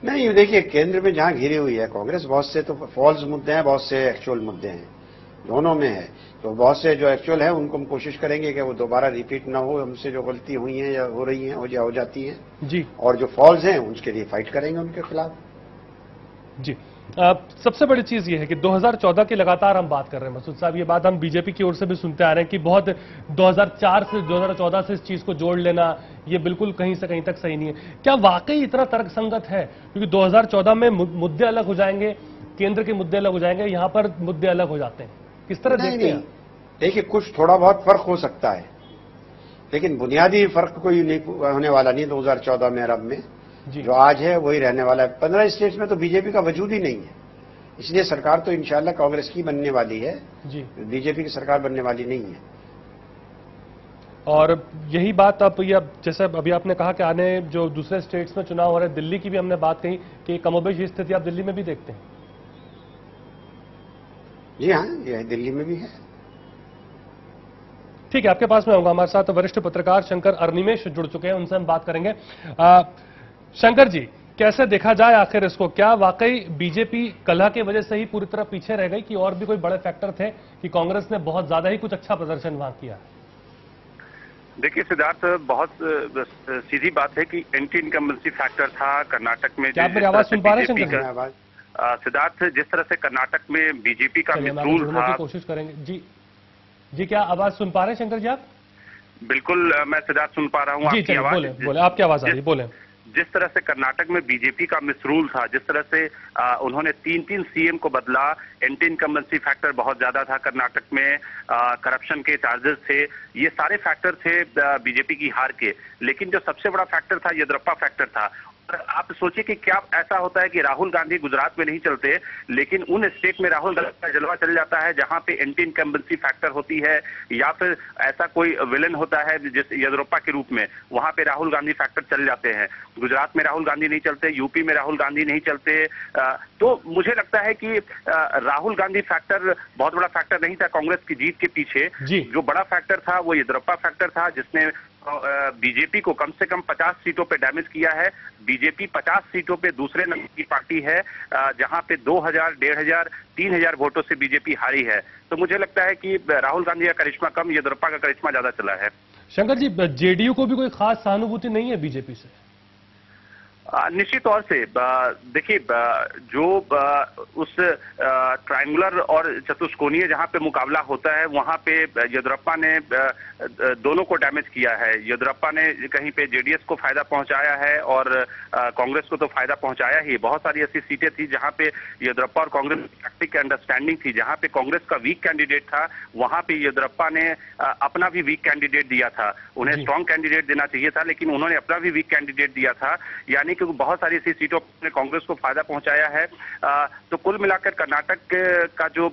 नहीं। देखिए, केंद्र में जहां घिरी हुई है कांग्रेस, बहुत से तो फॉल्स मुद्दे हैं, बहुत से एक्चुअल मुद्दे हैं, दोनों में है। तो बहुत से जो एक्चुअल है उनको हम कोशिश करेंगे कि वो दोबारा रिपीट ना हो, हमसे जो गलती हुई हैं या हो रही हैं हो जाती हैं जी, और जो फॉल्स हैं उसके लिए फाइट करेंगे उनके खिलाफ। जी, सबसे बड़ी चीज ये है कि 2014 की लगातार हम बात कर रहे हैं मसूद साहब, ये बात हम बीजेपी की ओर से भी सुनते आ रहे हैं कि बहुत 2004 से 2014 से इस चीज को जोड़ लेना ये बिल्कुल कहीं से कहीं तक सही नहीं है। क्या वाकई इतना तर्कसंगत है? क्योंकि 2014 में मुद्दे अलग हो जाएंगे, केंद्र के मुद्दे अलग हो जाएंगे, यहां पर मुद्दे अलग हो जाते हैं, किस तरह देखते हैं? देखिए, कुछ थोड़ा बहुत फर्क हो सकता है, लेकिन बुनियादी फर्क कोई नहीं होने वाला नहीं। 2014 में अरब में जो आज है वही रहने वाला है। 15 स्टेट्स में तो बीजेपी का वजूद ही नहीं है, इसलिए सरकार तो इंशाल्लाह कांग्रेस की बनने वाली है जी, बीजेपी की सरकार बनने वाली नहीं है। और यही बात आप जैसे अभी आपने कहा कि आने जो दूसरे स्टेट्स में चुनाव हो रहे हैं, दिल्ली की भी हमने बात कही कि कमोबेश ये स्थिति आप दिल्ली में भी देखते हैं? जी हाँ, यह दिल्ली में भी है। ठीक है, आपके पास में होगा, हमारे साथ वरिष्ठ पत्रकार शंकर अरनिमेश जुड़ चुके हैं, उनसे हम बात करेंगे। शंकर जी, कैसे देखा जाए आखिर इसको? क्या वाकई बीजेपी कलह की वजह से ही पूरी तरह पीछे रह गई कि और भी कोई बड़े फैक्टर थे कि कांग्रेस ने बहुत ज्यादा ही कुछ अच्छा प्रदर्शन वहां किया? देखिए सिद्धार्थ, बहुत सीधी बात है कि एंटी इनकम्बेंसी फैक्टर था कर्नाटक में। क्या आप मेरी आवाज सुन पा रहे हैं शंकर जी? सिद्धार्थ, जिस तरह से कर्नाटक में बीजेपी का मिसरूल था, कोशिश करेंगे। जी, क्या आवाज सुन पा रहे हैं शंकर जी आप? बिल्कुल, मैं सिद्धार्थ सुन पा रहा हूँ आपकी आवाज। बोले, आपकी आवाज आ रही है, बोले। जिस तरह से कर्नाटक में बीजेपी का मिसरूल था, जिस तरह से उन्होंने 3 सीएम को बदला, एंटी इनकम्बेंसी फैक्टर बहुत ज्यादा था कर्नाटक में, करप्शन के चार्जेस थे, ये सारे फैक्टर थे बीजेपी की हार के। लेकिन जो सबसे बड़ा फैक्टर था येदियुरप्पा फैक्टर था। आप सोचिए कि क्या ऐसा होता है कि राहुल गांधी गुजरात में नहीं चलते, लेकिन उन स्टेट में राहुल गांधी का जलवा चल जाता है जहां पे एंटी इनकम्बेंसी फैक्टर होती है, या फिर ऐसा कोई विलन होता है जिस येदियुरप्पा के रूप में, वहां पे राहुल गांधी फैक्टर चल जाते हैं। गुजरात में राहुल गांधी नहीं चलते, यूपी में राहुल गांधी नहीं चलते। तो मुझे लगता है कि राहुल गांधी फैक्टर बहुत बड़ा फैक्टर नहीं था कांग्रेस की जीत के पीछे। जो बड़ा फैक्टर था वो येदियुरप्पा फैक्टर था, जिसने बीजेपी को कम से कम 50 सीटों पे डैमेज किया है। बीजेपी 50 सीटों पे दूसरे नंबर की पार्टी है, जहां पे 2000, 1500, 3000 वोटों से बीजेपी हारी है। तो मुझे लगता है कि राहुल गांधी का करिश्मा कम, येदियुरप्पा का करिश्मा ज्यादा चला है। शंकर जी, जेडीयू को भी कोई खास सहानुभूति नहीं है बीजेपी से? निश्चित तौर से देखिए, जो उस ट्रायंगुलर और चतुष्कोणीय जहां पे मुकाबला होता है, वहां पे येदियुरप्पा ने दोनों को डैमेज किया है। येदियुरप्पा ने कहीं पे जेडीएस को फायदा पहुंचाया है और कांग्रेस को तो फायदा पहुंचाया ही। बहुत सारी ऐसी सीटें थी जहां पे येदियुरप्पा और कांग्रेस की टैक्टिक अंडरस्टैंडिंग थी, जहां पे कांग्रेस का वीक कैंडिडेट था, वहां पे येदियुरप्पा ने अपना भी वीक कैंडिडेट दिया था। उन्हें स्ट्रांग कैंडिडेट देना चाहिए था, लेकिन उन्होंने अपना भी वीक कैंडिडेट दिया था। यानी नहीं, क्योंकि बहुत सारी ऐसी सीटों ने कांग्रेस को फायदा पहुंचाया है। तो कुल मिलाकर कर्नाटक का जो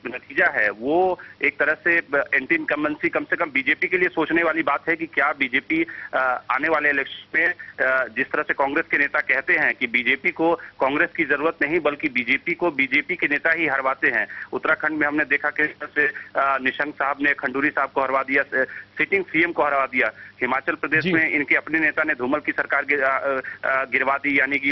नतीजा है वो एक तरह से एंटी इनकम्बेंसी, कम से कम बीजेपी के लिए सोचने वाली बात है कि क्या बीजेपी आने वाले इलेक्शन में, जिस तरह से कांग्रेस के नेता कहते हैं कि बीजेपी को कांग्रेस की जरूरत नहीं बल्कि बीजेपी को बीजेपी के नेता ही हरवाते हैं। उत्तराखंड में हमने देखा कि निशंक साहब ने खंडूरी साहब को हरवा दिया, सिटिंग सीएम को हरवा दिया। हिमाचल प्रदेश में इनके अपने नेता ने धूमल की सरकार गिरवा दी, यानी कि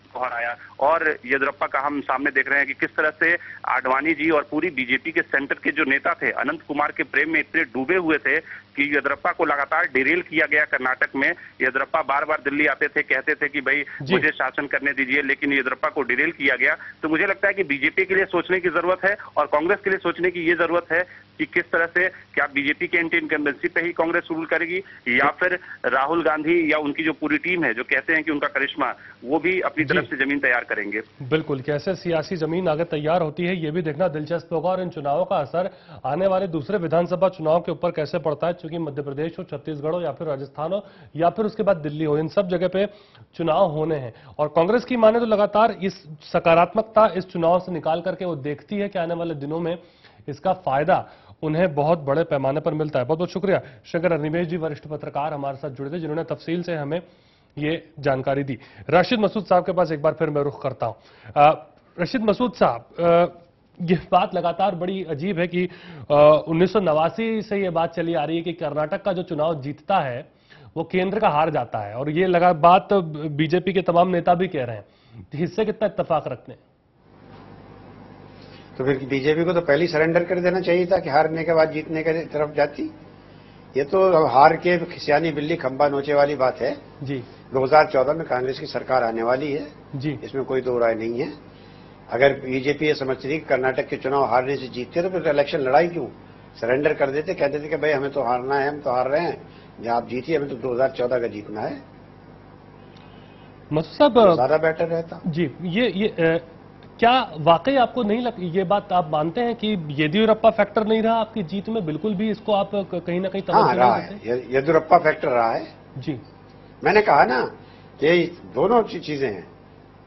को हराया। और येदियुरप्पा का हम सामने देख रहे हैं कि किस तरह से आडवाणी जी और पूरी बीजेपी के सेंटर के जो नेता थे अनंत कुमार के प्रेम में इतने डूबे हुए थे कि येदियुरप्पा को लगातार डिरेल किया गया कर्नाटक में। येदियुरप्पा बार बार दिल्ली आते थे, कहते थे कि भाई मुझे शासन करने दीजिए, लेकिन येदियुरप्पा को डिरेल किया गया। तो मुझे लगता है कि बीजेपी के लिए सोचने की जरूरत है और कांग्रेस के लिए सोचने की ये जरूरत है कि किस तरह से, क्या बीजेपी के एंटी इनकम्बेंसी पे ही कांग्रेस रूल करेगी या फिर राहुल गांधी या उनकी जो पूरी टीम है जो कहते हैं कि उनका करिश्मा, वो भी अपनी तरफ से जमीन तैयार करेंगे। बिल्कुल, कैसे सियासी जमीन आगे तैयार होती है ये भी देखना दिलचस्प होगा और इन चुनावों का असर आने वाले दूसरे विधानसभा चुनाव के ऊपर कैसे पड़ता है, क्योंकि मध्य प्रदेश हो, छत्तीसगढ़ हो या फिर राजस्थान हो या फिर उसके बाद दिल्ली हो, इन सब जगह पे चुनाव होने हैं। और कांग्रेस की माने तो लगातार इस सकारात्मकता इस चुनाव से निकाल करके वो देखती है कि आने वाले दिनों में इसका फायदा उन्हें बहुत बड़े पैमाने पर मिलता है। बहुत बहुत शुक्रिया शंकर अग्निवेश जी, वरिष्ठ पत्रकार हमारे साथ जुड़े थे, जिन्होंने तफसील से हमें ये जानकारी दी। राशिद मसूद साहब के पास एक बार फिर मैं रुख करता हूं। राशिद मसूद साहब, ये बात लगातार बड़ी अजीब है कि 1989 से ये बात चली आ रही है कि कर्नाटक का जो चुनाव जीतता है वो केंद्र का हार जाता है, और ये बात बीजेपी के तमाम नेता भी कह रहे हैं। इससे कितना इत्तेफाक रखते हैं? तो फिर बीजेपी को तो पहले ही सरेंडर कर देना चाहिए था कि हारने के बाद जीतने की तरफ जाती। ये तो अब हार के खिसियानी बिल्ली खंबा नोचे वाली बात है जी। 2014 में कांग्रेस की सरकार आने वाली है जी, इसमें कोई दो राय नहीं है। अगर बीजेपी ये समझती थी कि कर्नाटक के चुनाव हारने से जीतते तो फिर इलेक्शन लड़ाई क्यों, सरेंडर कर देते, कहते थे कि भाई हमें तो हारना है, हम तो हार रहे हैं, जब आप जीतिए हमें तो 2014 का जीतना है। मसूद साहब, ज्यादा बेटर रहता जी। ये क्या वाकई आपको नहीं लगता, ये बात आप मानते हैं कि येदियुरप्पा फैक्टर नहीं रहा आपकी जीत में? बिल्कुल भी इसको आप कहीं ना कहीं रहा है, येदियुरप्पा फैक्टर रहा है जी। मैंने कहा ना कि दोनों चीजें हैं,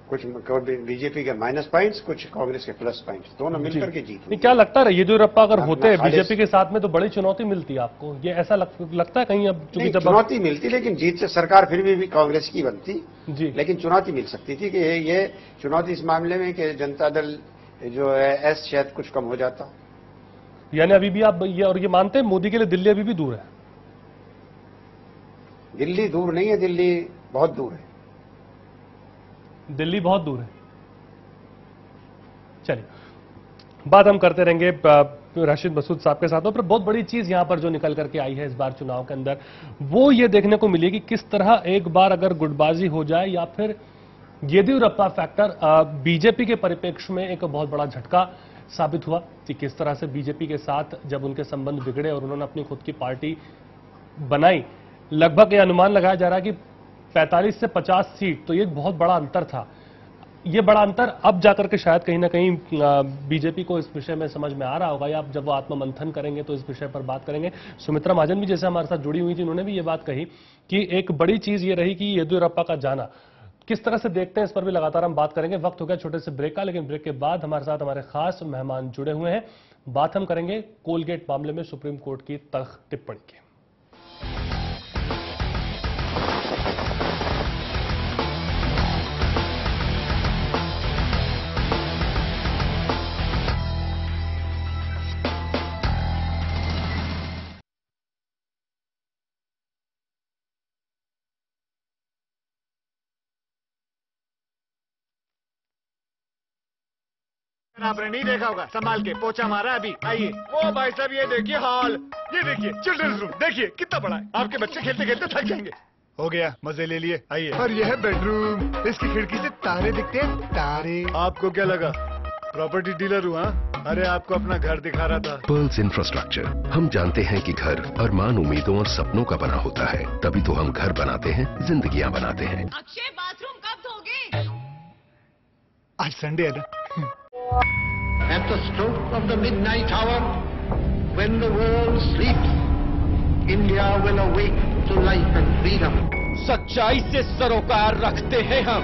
कुछ बीजेपी के माइनस पॉइंट्स, कुछ कांग्रेस के प्लस पॉइंट्स, दोनों मिलकर के जीत। क्या लगता है येदियुरप्पा अगर होते बीजेपी के साथ में तो बड़ी चुनौती मिलती है आपको? ये ऐसा लगता है कहीं? अब चूंकि जब चुनौती मिलती, लेकिन जीत से सरकार फिर भी कांग्रेस की बनती जी, लेकिन चुनौती मिल सकती थी कि ये चुनौती इस मामले में कि जनता दल जो है एस शायद कुछ कम हो जाता। यानी अभी भी आप ये मानते हैं मोदी के लिए दिल्ली अभी भी दूर है? दिल्ली दूर नहीं है, दिल्ली बहुत दूर है। दिल्ली बहुत दूर है। चलिए, बात हम करते रहेंगे राशिद मसूद साहब के साथ। पर बहुत बड़ी चीज यहां पर जो निकल करके आई है इस बार चुनाव के अंदर, वो ये देखने को मिली कि किस तरह एक बार अगर गुटबाजी हो जाए या फिर येदियुरप्पा फैक्टर बीजेपी के परिप्रेक्ष्य में एक बहुत बड़ा झटका साबित हुआ कि किस तरह से बीजेपी के साथ जब उनके संबंध बिगड़े और उन्होंने अपनी खुद की पार्टी बनाई, लगभग ये अनुमान लगाया जा रहा है कि 45 से 50 सीट, तो ये एक बहुत बड़ा अंतर था। ये बड़ा अंतर अब जाकर के शायद कहीं ना कहीं बीजेपी को इस विषय में समझ में आ रहा होगा, या आप जब वो आत्ममंथन करेंगे तो इस विषय पर बात करेंगे। सुमित्रा महाजन भी जैसे हमारे साथ जुड़ी हुई थी, उन्होंने भी ये बात कही कि एक बड़ी चीज ये रही कि येदियुरप्पा का जाना किस तरह से देखते हैं, इस पर भी लगातार हम बात करेंगे। वक्त हो गया छोटे से ब्रेक का, लेकिन ब्रेक के बाद हमारे साथ हमारे खास मेहमान जुड़े हुए हैं। बात हम करेंगे कोलगेट मामले में सुप्रीम कोर्ट की तल्ख टिप्पणी की। आपने नहीं देखा होगा, संभाल के पोछा मारा अभी। आइए। ओ भाई साहब ये देखिए हॉल, ये देखिए चिल्ड्रंस रूम, देखिए कितना बड़ा है, आपके बच्चे खेलते खेलते थक जाएंगे। हो गया, मजे ले लिए। आइए। और ये है बेडरूम, इसकी खिड़की से तारे दिखते हैं, तारे। आपको क्या लगा प्रॉपर्टी डीलर हुआ? अरे आपको अपना घर दिखा रहा था। पर्ल्स इंफ्रास्ट्रक्चर, हम जानते हैं कि घर अरमान, उम्मीदों और सपनों का बना होता है, तभी तो हम घर बनाते हैं, जिंदगियां बनाते हैं। अक्षय बाथरूम कब धोगे? आज संडे है ना। At the stroke of the midnight hour, when the world sleeps, India will awake to life and freedom. सच्चाई से सरोकार रखते हैं हम।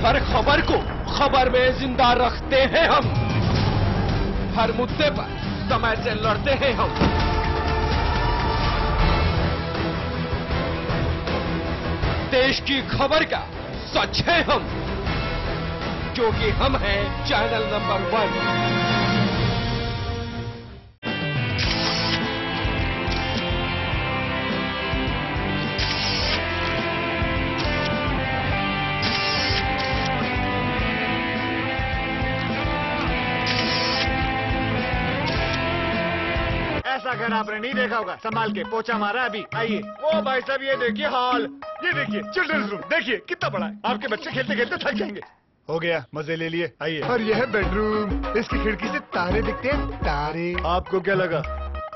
हर खबर को खबर में जिंदा रखते हैं हम। हर मुद्दे पर समय से लड़ते हैं हम। देश की खबर का सच है हम, क्योंकि हम हैं चैनल नंबर 1। ऐसा घर आपने नहीं देखा होगा, संभाल के पोछा मारा अभी। आइए। ओ भाई साहब ये देखिए हॉल, ये देखिए चिल्ड्रंस रूम, देखिए कितना बड़ा है। आपके बच्चे खेलते खेलते थक जाएंगे। हो गया, मजे ले लिए। आइए। और यह है बेडरूम, इसकी खिड़की से तारे दिखते हैं। तारे। आपको क्या लगा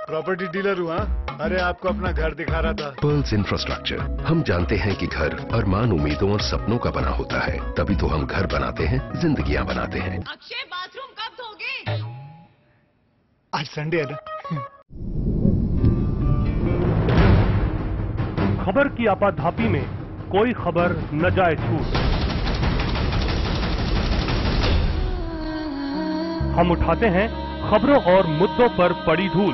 प्रॉपर्टी डीलर हुआ? अरे आपको अपना घर दिखा रहा था। Pearls infrastructure. हम जानते हैं कि घर अरमान, उम्मीदों और सपनों का बना होता है, तभी तो हम घर बनाते हैं, जिंदगियां बनाते हैं। अक्षय बाथरूम कब धोगे? आज संडे है ना। खबर की आपाधापी में कोई खबर न जाए छूट। हम उठाते हैं खबरों और मुद्दों पर पड़ी धूल,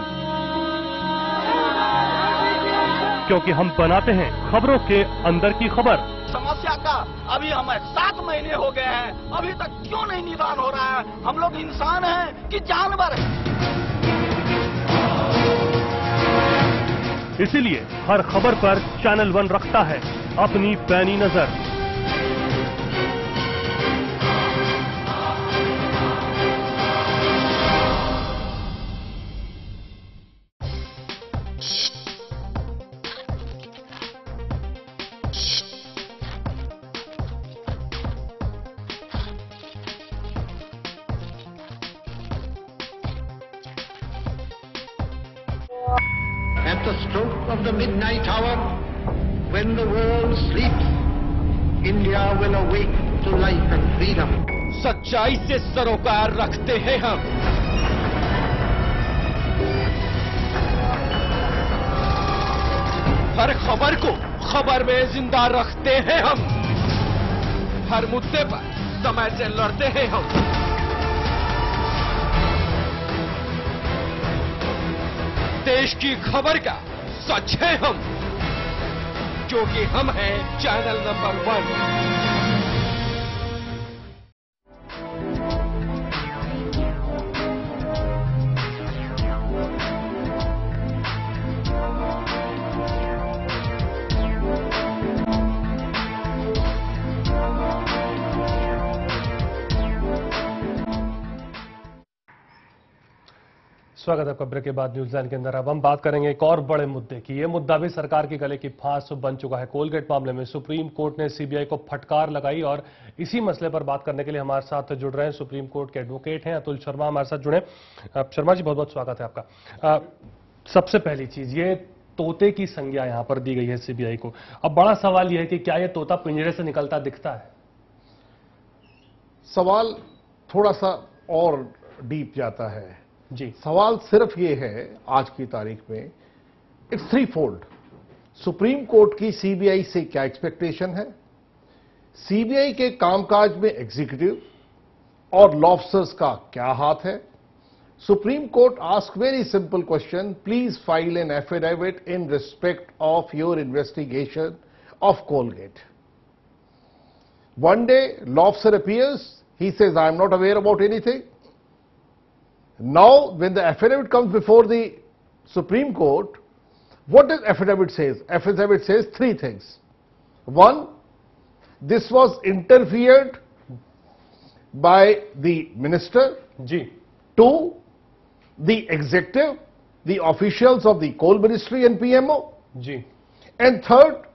क्योंकि हम बनाते हैं खबरों के अंदर की खबर। समस्या का अभी हमें 7 महीने हो गए हैं, अभी तक क्यों नहीं निदान हो रहा है? हम लोग इंसान हैं कि जानवर हैं? इसीलिए हर खबर पर चैनल 1 रखता है अपनी पैनी नजर। At the stroke of the midnight hour, when the world sleeps, India will awake to life and freedom. सच्चाई से सरोकार रखते हैं हम। हर खबर को खबर में जिंदा रखते हैं हम। हर मुद्दे पर समय से लड़ते हैं हम। देश की खबर का सच है हम, क्योंकि हम हैं चैनल नंबर 1। स्वागत है खबर के बाद न्यूज लाइन के अंदर। अब हम बात करेंगे एक और बड़े मुद्दे की। ये मुद्दा भी सरकार के गले की फांस बन चुका है। कोलगेट मामले में सुप्रीम कोर्ट ने सीबीआई को फटकार लगाई और इसी मसले पर बात करने के लिए हमारे साथ जुड़ रहे हैं सुप्रीम कोर्ट के एडवोकेट हैं अतुल शर्मा, हमारे साथ जुड़े। शर्मा जी बहुत बहुत स्वागत है आपका। सबसे पहली चीज, ये तोते की संज्ञा यहां पर दी गई है सीबीआई को। अब बड़ा सवाल यह है कि क्या यह तोता पिंजरे से निकलता दिखता है? सवाल थोड़ा सा और डीप जाता है जी। सवाल सिर्फ ये है आज की तारीख में, it's three fold. Supreme court की सीबीआई से क्या एक्सपेक्टेशन है, सीबीआई के कामकाज में एग्जीक्यूटिव और लॉ ऑफिसर्स का क्या हाथ है। Supreme court ask very simple question, please file an affidavit in respect of your investigation of Colgate. One day law officer appears, he says I am not aware about anything. Now when the affidavit comes before the Supreme Court, what does affidavit says? Affidavit says three things. One, this was interfered by the minister. जी. Two, the executive, the officials of the coal ministry and PMO. जी. And third,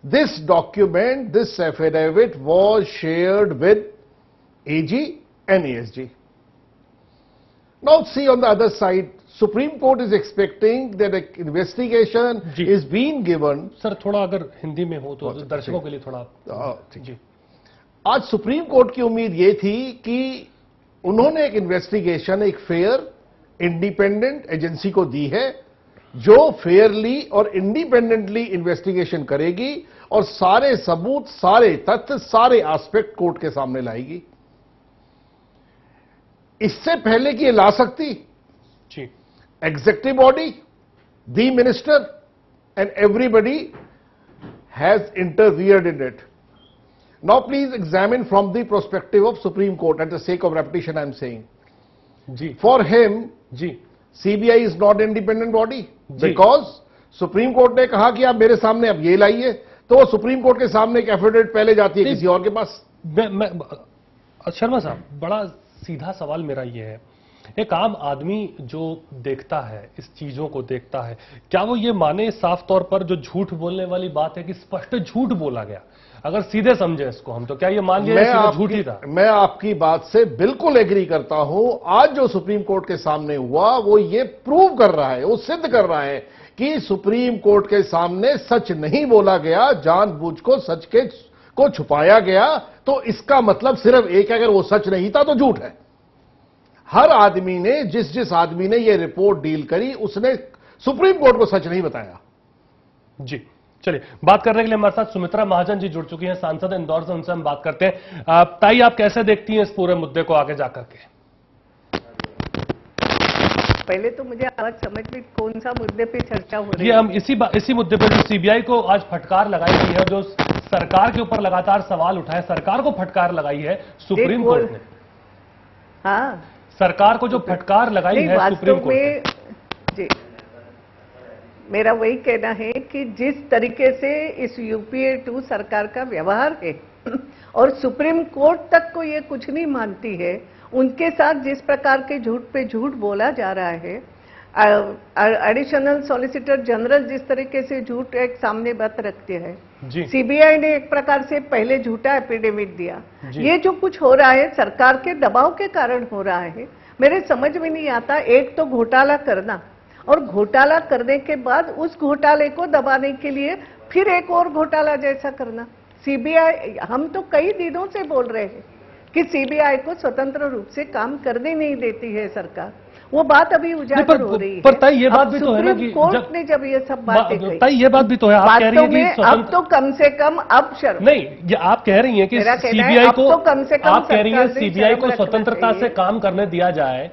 this document, this affidavit was shared with AG and ASG. Now see on the other side, Supreme Court is expecting that an investigation is being given. Sir थोड़ा अगर हिंदी में हो तो दर्शकों के लिए थोड़ा जी। आज सुप्रीम कोर्ट की उम्मीद ये थी कि उन्होंने एक इन्वेस्टिगेशन, एक फेयर इंडिपेंडेंट एजेंसी को दी है जो फेयरली और इंडिपेंडेंटली इन्वेस्टिगेशन करेगी और सारे सबूत, सारे तथ्य, सारे एस्पेक्ट कोर्ट के सामने लाएगी। इससे पहले कि ये ला सकती, executive body, the minister and everybody has interfered in it. Now please examine from the prospective of supreme court, at the sake of repetition I am saying. जी, फॉर हिम जी, CBI is not independent body because supreme court ने कहा कि आप मेरे सामने अब ये लाइए, तो वो सुप्रीम कोर्ट के सामने एक एफिडेविट पहले जाती है किसी और के पास। शर्मा साहब, बड़ा सीधा सवाल मेरा ये है, एक आम आदमी जो देखता है, इस चीजों को देखता है, क्या वो ये माने साफ तौर पर जो झूठ बोलने वाली बात है कि स्पष्ट झूठ बोला गया? अगर सीधे समझे इसको हम, तो क्या ये मान लिया झूठ ही था? मैं आपकी बात से बिल्कुल एग्री करता हूं। आज जो सुप्रीम कोर्ट के सामने हुआ वो ये प्रूव कर रहा है, वो सिद्ध कर रहा है कि सुप्रीम कोर्ट के सामने सच नहीं बोला गया, जानबूझ को सच को छुपाया गया। तो इसका मतलब सिर्फ एक है, अगर वो सच नहीं था तो झूठ है। हर आदमी ने, जिस आदमी ने ये रिपोर्ट डील करी, उसने सुप्रीम कोर्ट को सच नहीं बताया। जी, चलिए, बात करने के लिए हमारे साथ सुमित्रा महाजन जी जुड़ चुकी हैं, सांसद इंदौर से, उनसे हम बात करते हैं। ताई, आप कैसे देखती हैं इस पूरे मुद्दे को आगे जाकर के? पहले तो मुझे आज समझ में कौन सा मुद्दे पे चर्चा हो रही है। ये हम इसी मुद्दे पर, जो सीबीआई को आज फटकार लगाई गई है, जो सरकार के ऊपर लगातार सवाल उठाए, सरकार को फटकार लगाई है सुप्रीम कोर्ट ने। हाँ, सरकार को जो फटकार लगाई है सुप्रीम कोर्ट में, जी, मेरा वही कहना है कि जिस तरीके से इस यूपीए 2 सरकार का व्यवहार है और सुप्रीम कोर्ट तक को ये कुछ नहीं मानती है, उनके साथ जिस प्रकार के झूठ पे झूठ बोला जा रहा है, एडिशनल सॉलिसिटर जनरल जिस तरीके से झूठ एक सामने बात रखते हैं, सीबीआई ने एक प्रकार से पहले झूठा एफिडेविट दिया। ये जो कुछ हो रहा है सरकार के दबाव के कारण हो रहा है, मेरे समझ में नहीं आता। एक तो घोटाला करना और घोटाला करने के बाद उस घोटाले को दबाने के लिए फिर एक और घोटाला जैसा करना। सीबीआई, हम तो कई दिनों से बोल रहे हैं कि सीबीआई को स्वतंत्र रूप से काम करने नहीं देती है सरकार, वो बात अभी उजागर हो रही है। पर ताई ये बात भी तो है ना कि कोर्ट ने जब ये सब बातें कही, ताई ये बात भी तो है, आप कह रही हैं कि अब तो कम से कम अब शर्म नहीं, ये आप कह रही हैं कि सीबीआई को, आप कह रही हैं सीबीआई को स्वतंत्रता से काम करने दिया जाए,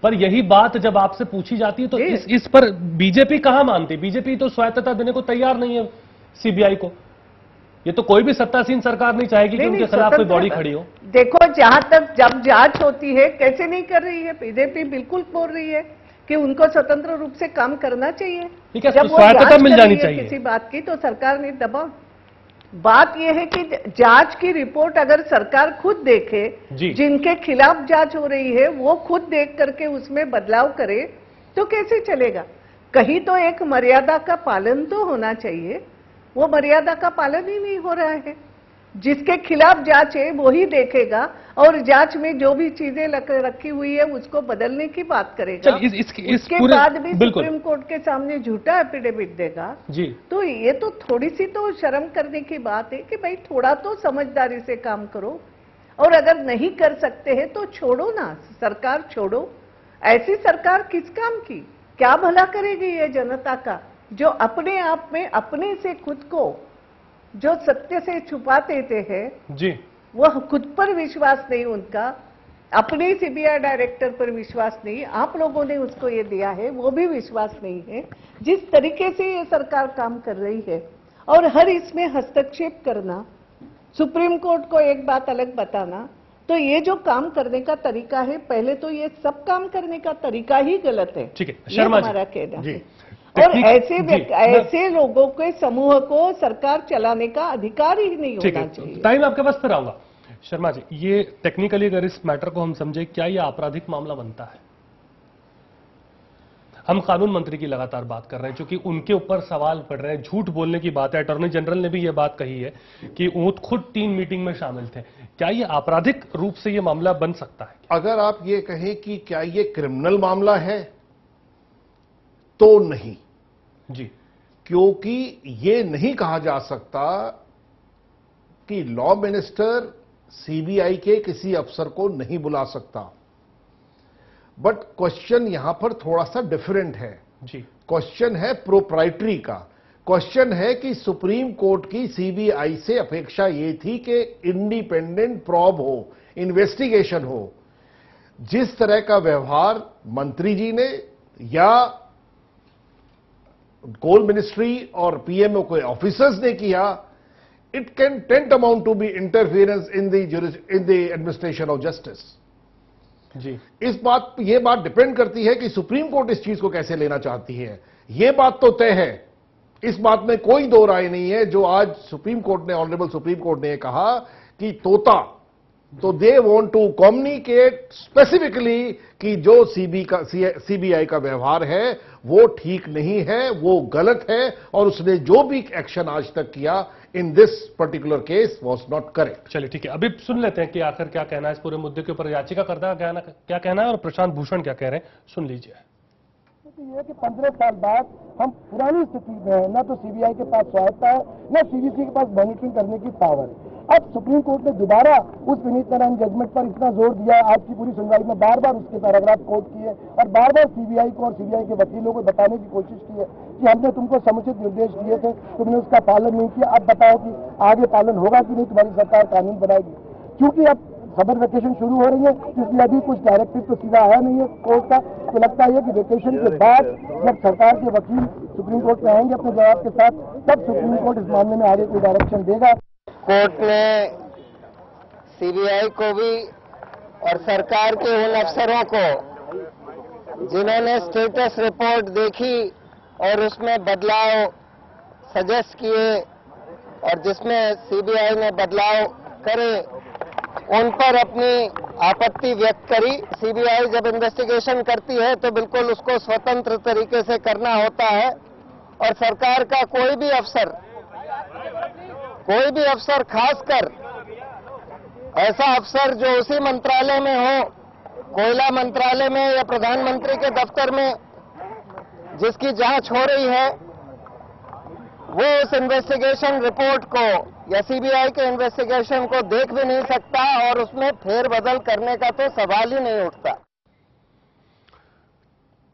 पर यही बात जब आपसे पूछी जाती है तो इस पर बीजेपी कहां मानती? बीजेपी तो स्वायत्तता देने को तैयार नहीं है सीबीआई को। ये तो कोई भी सत्तासीन सरकार नहीं चाहेगी कि उनके खिलाफ कोई बॉडी खड़ी हो। देखो, जहां तक जब जांच होती है, कैसे नहीं कर रही है बीजेपी, बिल्कुल बोल रही है कि उनको स्वतंत्र रूप से काम करना चाहिए। जब स्वायत्तता मिल जानी चाहिए किसी बात की, तो सरकार ने दबाव। बात यह है कि जांच की रिपोर्ट अगर सरकार खुद देखे, जिनके खिलाफ जांच हो रही है वो खुद देख करके उसमें बदलाव करे, तो कैसे चलेगा? कहीं तो एक मर्यादा का पालन तो होना चाहिए, वो मर्यादा का पालन ही नहीं हो रहा है। जिसके खिलाफ जांच है वो ही देखेगा और जांच में जो भी चीजें रखी हुई है उसको बदलने की बात करेगा। इसके बाद भी सुप्रीम कोर्ट के सामने झूठा एफिडेविट देगा जी। तो ये तो थोड़ी सी तो शर्म करने की बात है कि भाई थोड़ा तो समझदारी से काम करो, और अगर नहीं कर सकते हैं तो छोड़ो ना, सरकार छोड़ो। ऐसी सरकार किस काम की? क्या भला करेगी ये जनता का, जो अपने आप में अपने से खुद को जो सत्य से छुपा देते हैं जी, वह खुद पर विश्वास नहीं उनका, अपने सीबीआई डायरेक्टर पर विश्वास नहीं, आप लोगों ने उसको ये दिया है वो भी विश्वास नहीं है। जिस तरीके से ये सरकार काम कर रही है और हर इसमें हस्तक्षेप करना, सुप्रीम कोर्ट को एक बात अलग बताना, तो ये जो काम करने का तरीका है, पहले तो ये सब काम करने का तरीका ही गलत है। ठीक है, शर्मा जी, हमारा कहना है। और ऐसे लोगों के समूह को सरकार चलाने का अधिकार ही नहीं होना चाहिए। टाइम आपके पास फिर आऊंगा। शर्मा जी, ये टेक्निकली अगर इस मैटर को हम समझे, क्या ये आपराधिक मामला बनता है? हम कानून मंत्री की लगातार बात कर रहे हैं, क्योंकि उनके ऊपर सवाल पड़ रहे हैं, झूठ बोलने की बात है। अटॉर्नी जनरल ने भी ये बात कही है कि वो खुद 3 मीटिंग में शामिल थे। क्या ये आपराधिक रूप से ये मामला बन सकता है? अगर आप ये कहें कि क्या ये क्रिमिनल मामला है, तो नहीं जी, क्योंकि ये नहीं कहा जा सकता कि लॉ मिनिस्टर सीबीआई के किसी अफसर को नहीं बुला सकता। बट क्वेश्चन यहां पर थोड़ा सा डिफरेंट है जी। क्वेश्चन है प्रोप्राइटरी का। क्वेश्चन है कि सुप्रीम कोर्ट की सीबीआई से अपेक्षा ये थी कि इंडिपेंडेंट प्रॉब हो, इन्वेस्टिगेशन हो। जिस तरह का व्यवहार मंत्री जी ने या कोल मिनिस्ट्री और पीएमओ के ऑफिसर्स ने किया, it can tantamount to be interference in the administration of justice. जी, ये बात डिपेंड करती है कि सुप्रीम कोर्ट इस चीज को कैसे लेना चाहती है। ये बात तो तय है, इस बात में कोई दो राय नहीं है। जो आज सुप्रीम कोर्ट ने, ऑनरेबल सुप्रीम कोर्ट ने कहा कि तोता, तो they want to communicate specifically कि जो सीबीआई का व्यवहार है वो ठीक नहीं है, वो गलत है, और उसने जो भी एक्शन आज तक किया in this particular case was not correct. चलिए ठीक है, अभी सुन लेते हैं कि आखिर क्या कहना है इस पूरे मुद्दे के ऊपर, याचिकाकर्ता क्या कहना है और प्रशांत भूषण क्या कह रहे हैं, सुन लीजिए। ये कि 15 साल बाद हम पुरानी स्थिति में हैं, ना तो सीबीआई के पास स्वायत्ता है, ना सीबीसी के पास मॉनिटरिंग करने की पावर है। अब सुप्रीम कोर्ट ने दोबारा उस विनीत नारायण जजमेंट पर इतना जोर दिया, आज की पूरी सुनवाई में बार बार उसके पैराग्राफ कोट किए और बार बार सीबीआई को और सीबीआई के वकीलों को बताने की कोशिश की है कि हमने तुमको समुचित निर्देश दिए थे, तुमने उसका पालन नहीं किया, अब बताओ कि आगे पालन होगा कि नहीं, तुम्हारी सरकार कानून बनाएगी। क्योंकि अब समर वेकेशन शुरू हो रही है, इसलिए अभी कुछ डायरेक्टिव तो सीधा आया नहीं है कोर्ट का, तो लगता है कि वेकेशन के बाद जब सरकार के वकील सुप्रीम कोर्ट में आएंगे अपने जवाब के साथ, तब सुप्रीम कोर्ट इस मामले में आगे कोई डायरेक्शन देगा। कोर्ट ने सीबीआई को भी और सरकार के उन अफसरों को जिन्होंने स्टेटस रिपोर्ट देखी और उसमें बदलाव सजेस्ट किए और जिसमें सीबीआई ने बदलाव करे, उन पर अपनी आपत्ति व्यक्त करी। सीबीआई जब इन्वेस्टिगेशन करती है तो बिल्कुल उसको स्वतंत्र तरीके से करना होता है और सरकार का कोई भी अफसर खासकर ऐसा अफसर जो उसी मंत्रालय में हो, कोयला मंत्रालय में या प्रधानमंत्री के दफ्तर में जिसकी जांच हो रही है, वो उस इन्वेस्टिगेशन रिपोर्ट को या सीबीआई के इन्वेस्टिगेशन को देख भी नहीं सकता और उसमें फेरबदल करने का तो सवाल ही नहीं उठता।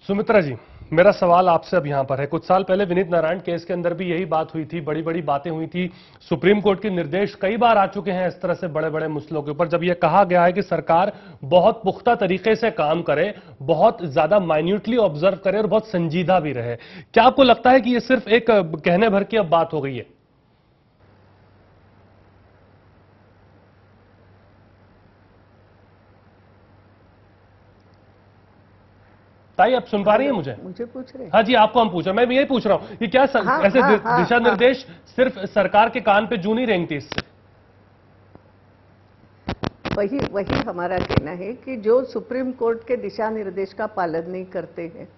सुमित्रा जी, मेरा सवाल आपसे अब यहां पर है, कुछ साल पहले विनीत नारायण केस के अंदर भी यही बात हुई थी, बड़ी बड़ी बातें हुई थी, सुप्रीम कोर्ट के निर्देश कई बार आ चुके हैं इस तरह से बड़े बड़े मसलों के ऊपर, जब यह कहा गया है कि सरकार बहुत पुख्ता तरीके से काम करे, बहुत ज्यादा माइन्यूटली ऑब्जर्व करे और बहुत संजीदा भी रहे। क्या आपको लगता है कि यह सिर्फ एक कहने भर की अब बात हो गई है? ताई, आप सुन पा रही हैं मुझे पूछ रहे हैं? हाँ जी, आपको हम पूछ रहे हैं, मैं यही पूछ रहा हूं कि क्या ऐसे दिशा निर्देश सिर्फ सरकार के कान पे जू नहीं रेंगती इससे? वही हमारा कहना है कि जो सुप्रीम कोर्ट के दिशा निर्देश का पालन नहीं करते हैं,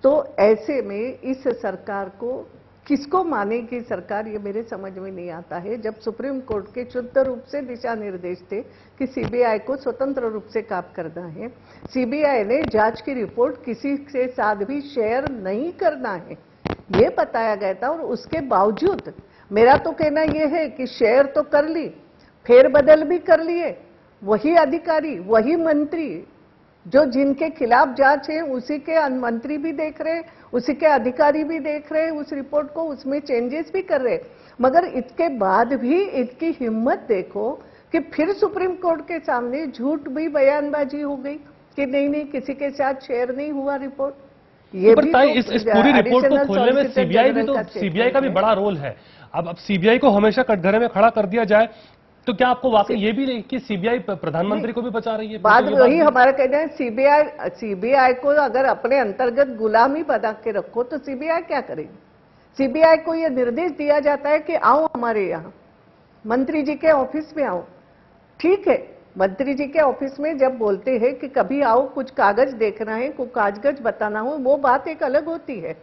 तो ऐसे में इस सरकार को किसको मानेगी सरकार, ये मेरे समझ में नहीं आता है। जब सुप्रीम कोर्ट के शुद्ध रूप से दिशा निर्देश थे कि सीबीआई को स्वतंत्र रूप से काम करना है, सीबीआई ने जांच की रिपोर्ट किसी के साथ भी शेयर नहीं करना है, ये बताया गया था। और उसके बावजूद मेरा तो कहना यह है कि शेयर तो कर ली, फेरबदल भी कर लिए, वही अधिकारी, वही मंत्री जो जिनके खिलाफ जांच है, उसी के मंत्री भी देख रहे, उसी के अधिकारी भी देख रहे उस रिपोर्ट को, उसमें चेंजेस भी कर रहे। मगर इसके बाद भी इनकी हिम्मत देखो कि फिर सुप्रीम कोर्ट के सामने झूठ भी बयानबाजी हो गई कि नहीं किसी के साथ शेयर नहीं हुआ रिपोर्ट। ये भी तो इस पूरी रिपोर्ट को खोलने में सीबीआई का भी बड़ा रोल है। अब सीबीआई को हमेशा कटघरे में खड़ा कर दिया जाए तो क्या आपको वाकई ये भी नहीं कि सीबीआई प्रधानमंत्री को भी बचा रही है? बात वही हमारा कहना है, सीबीआई को अगर अपने अंतर्गत गुलामी बना के रखो तो सीबीआई क्या करेगी? सीबीआई को यह निर्देश दिया जाता है कि आओ हमारे यहाँ, मंत्री जी के ऑफिस में आओ। ठीक है, मंत्री जी के ऑफिस में जब बोलते हैं कि कभी आओ, कुछ कागज देखना है, कुछ कागज बताना हो, वो बात एक अलग होती है।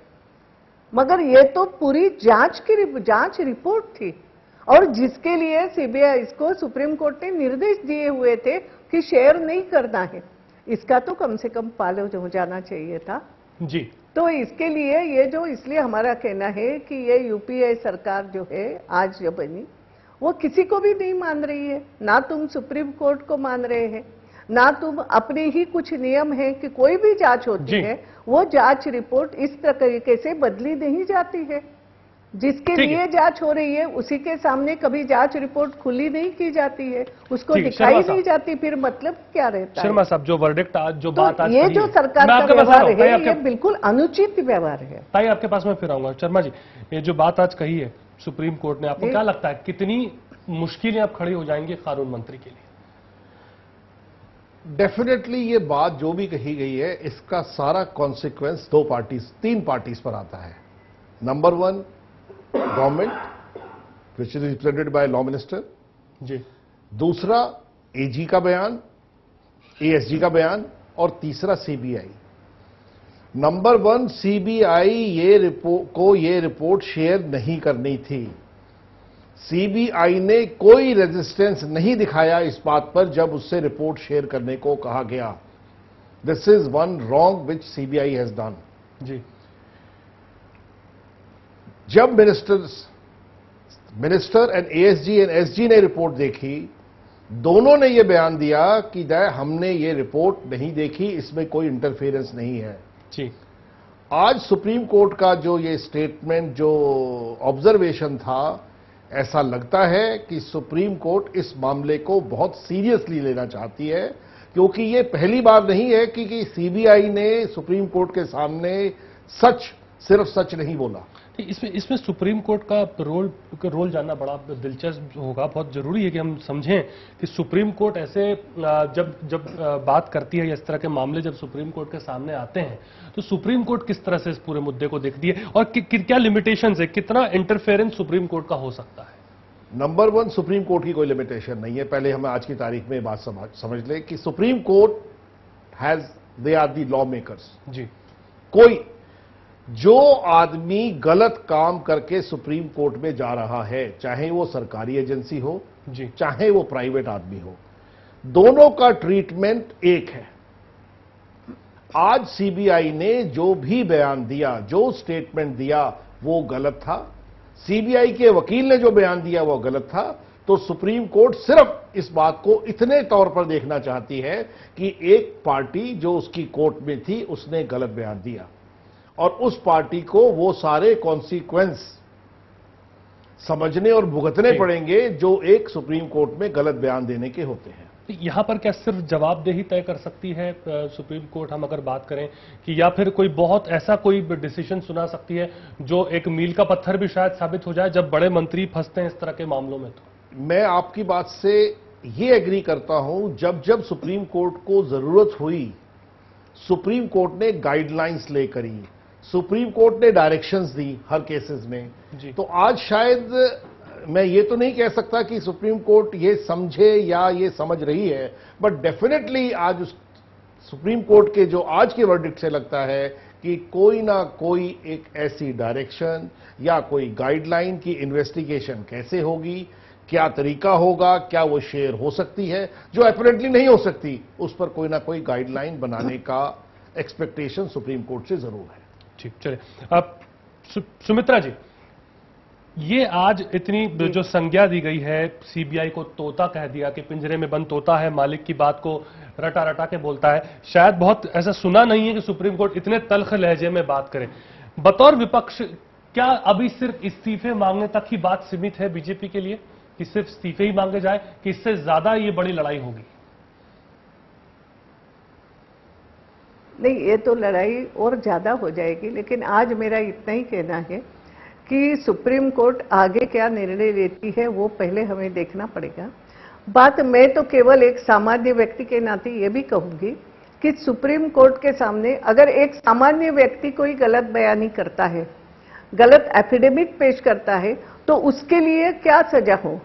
मगर ये तो पूरी जांच रिपोर्ट थी और जिसके लिए सीबीआई इसको सुप्रीम कोर्ट ने निर्देश दिए हुए थे कि शेयर नहीं करना है, इसका तो कम से कम पालन हो जाना चाहिए था जी। तो इसके लिए ये जो, इसलिए हमारा कहना है कि ये यूपीए सरकार जो है आज जो बनी, वो किसी को भी नहीं मान रही है, ना तुम सुप्रीम कोर्ट को मान रहे हैं, ना तुम अपने ही कुछ नियम है कि कोई भी जांच होती है वो जांच रिपोर्ट इस तरीके से बदली नहीं जाती है। जिसके लिए जांच हो रही है उसी के सामने कभी जांच रिपोर्ट खुली नहीं की जाती है, उसको दिखाई नहीं जाती, फिर मतलब क्या रहता है? शर्मा साहब, जो वर्डिक्ट आज जो बात आज ये जो सरकार का व्यवहार है ये बिल्कुल अनुचित व्यवहार है। ताई आपके पास मैं फिर आऊंगा। शर्मा जी, ये जो बात आज कही है सुप्रीम कोर्ट ने, आपको क्या लगता है कितनी मुश्किलें अब खड़ी हो जाएंगी कानून मंत्री के लिए? डेफिनेटली ये बात जो भी कही गई है इसका सारा कॉन्सिक्वेंस तीन पार्टीज पर आता है। Number one, government which is represented by law minister ji, दूसरा एजी का बयान, एएसजी का बयान, और तीसरा सीबीआई। नंबर वन, सीबीआई ये रिपोर्ट शेयर नहीं करनी थी। सीबीआई ने कोई रेजिस्टेंस नहीं दिखाया इस बात पर जब उससे रिपोर्ट शेयर करने को कहा गया। This is one wrong which CBI has done. जी, जब minister and ASG and SG ने रिपोर्ट देखी, दोनों ने यह बयान दिया कि हमने ये रिपोर्ट नहीं देखी, इसमें कोई इंटरफेरेंस नहीं है। जी, आज सुप्रीम कोर्ट का जो ये स्टेटमेंट, जो ऑब्जर्वेशन था, ऐसा लगता है कि सुप्रीम कोर्ट इस मामले को बहुत सीरियसली लेना चाहती है, क्योंकि ये पहली बार नहीं है कि सीबीआई ने सुप्रीम कोर्ट के सामने सिर्फ सच नहीं बोला। इसमें सुप्रीम कोर्ट का रोल जानना बड़ा दिलचस्प होगा। बहुत जरूरी है कि हम समझें कि सुप्रीम कोर्ट ऐसे जब बात करती है, इस तरह के मामले जब सुप्रीम कोर्ट के सामने आते हैं, तो सुप्रीम कोर्ट किस तरह से इस पूरे मुद्दे को देखती है और क्या लिमिटेशंस है, कितना इंटरफेरेंस सुप्रीम कोर्ट का हो सकता है? नंबर वन, सुप्रीम कोर्ट की कोई लिमिटेशन नहीं है। पहले हमें आज की तारीख में बात समझ ले कि supreme court they are the law makers. जी, कोई जो आदमी गलत काम करके सुप्रीम कोर्ट में जा रहा है, चाहे वो सरकारी एजेंसी हो जी, चाहे वो प्राइवेट आदमी हो, दोनों का ट्रीटमेंट एक है। आज सीबीआई ने जो भी बयान दिया, जो स्टेटमेंट दिया, वो गलत था। सीबीआई के वकील ने जो बयान दिया वो गलत था। तो सुप्रीम कोर्ट सिर्फ इस बात को इतने तौर पर देखना चाहती है कि एक पार्टी जो उसकी कोर्ट में थी उसने गलत बयान दिया और उस पार्टी को वो सारे कॉन्सिक्वेंस समझने और भुगतने पड़ेंगे जो एक सुप्रीम कोर्ट में गलत बयान देने के होते हैं। यहां पर क्या सिर्फ जवाबदेही तय कर सकती है सुप्रीम कोर्ट, हम अगर बात करें कि, या फिर कोई बहुत ऐसा कोई डिसीजन सुना सकती है जो एक मील का पत्थर भी शायद साबित हो जाए जब बड़े मंत्री फंसते हैं इस तरह के मामलों में? तो मैं आपकी बात से ये एग्री करता हूं, जब सुप्रीम कोर्ट को जरूरत हुई, सुप्रीम कोर्ट ने गाइडलाइंस ले करी, सुप्रीम कोर्ट ने डायरेक्शंस दी हर केसेस में। तो आज शायद मैं ये तो नहीं कह सकता कि सुप्रीम कोर्ट ये समझे या ये समझ रही है, बट डेफिनेटली आज सुप्रीम कोर्ट के जो आज के वर्डिक्ट से लगता है कि कोई ना कोई एक ऐसी डायरेक्शन या कोई गाइडलाइन की इन्वेस्टिगेशन कैसे होगी, क्या तरीका होगा, क्या वो शेयर हो सकती है, जो अपरेंटली नहीं हो सकती, उस पर कोई ना कोई गाइडलाइन बनाने का एक्सपेक्टेशन सुप्रीम कोर्ट से जरूर है। ठीक, चलिए अब सुमित्रा जी, ये आज इतनी जो संज्ञा दी गई है, सीबीआई को तोता कह दिया कि पिंजरे में बंद तोता है, मालिक की बात को रटा रटा के बोलता है, शायद बहुत ऐसा सुना नहीं है कि सुप्रीम कोर्ट इतने तल्ख लहजे में बात करे। बतौर विपक्ष, क्या अभी सिर्फ इस्तीफे मांगने तक ही बात सीमित है बीजेपी के लिए, कि सिर्फ इस्तीफे ही मांगे जाए, कि इससे ज्यादा ये बड़ी लड़ाई होगी? नहीं, ये तो लड़ाई और ज्यादा हो जाएगी, लेकिन आज मेरा इतना ही कहना है कि सुप्रीम कोर्ट आगे क्या निर्णय लेती है वो पहले हमें देखना पड़ेगा। बात मैं तो केवल एक सामान्य व्यक्ति के नाते ये भी कहूंगी कि सुप्रीम कोर्ट के सामने अगर एक सामान्य व्यक्ति कोई गलत बयानी करता है, गलत एफिडेविट पेश करता है, तो उसके लिए क्या सजा हो,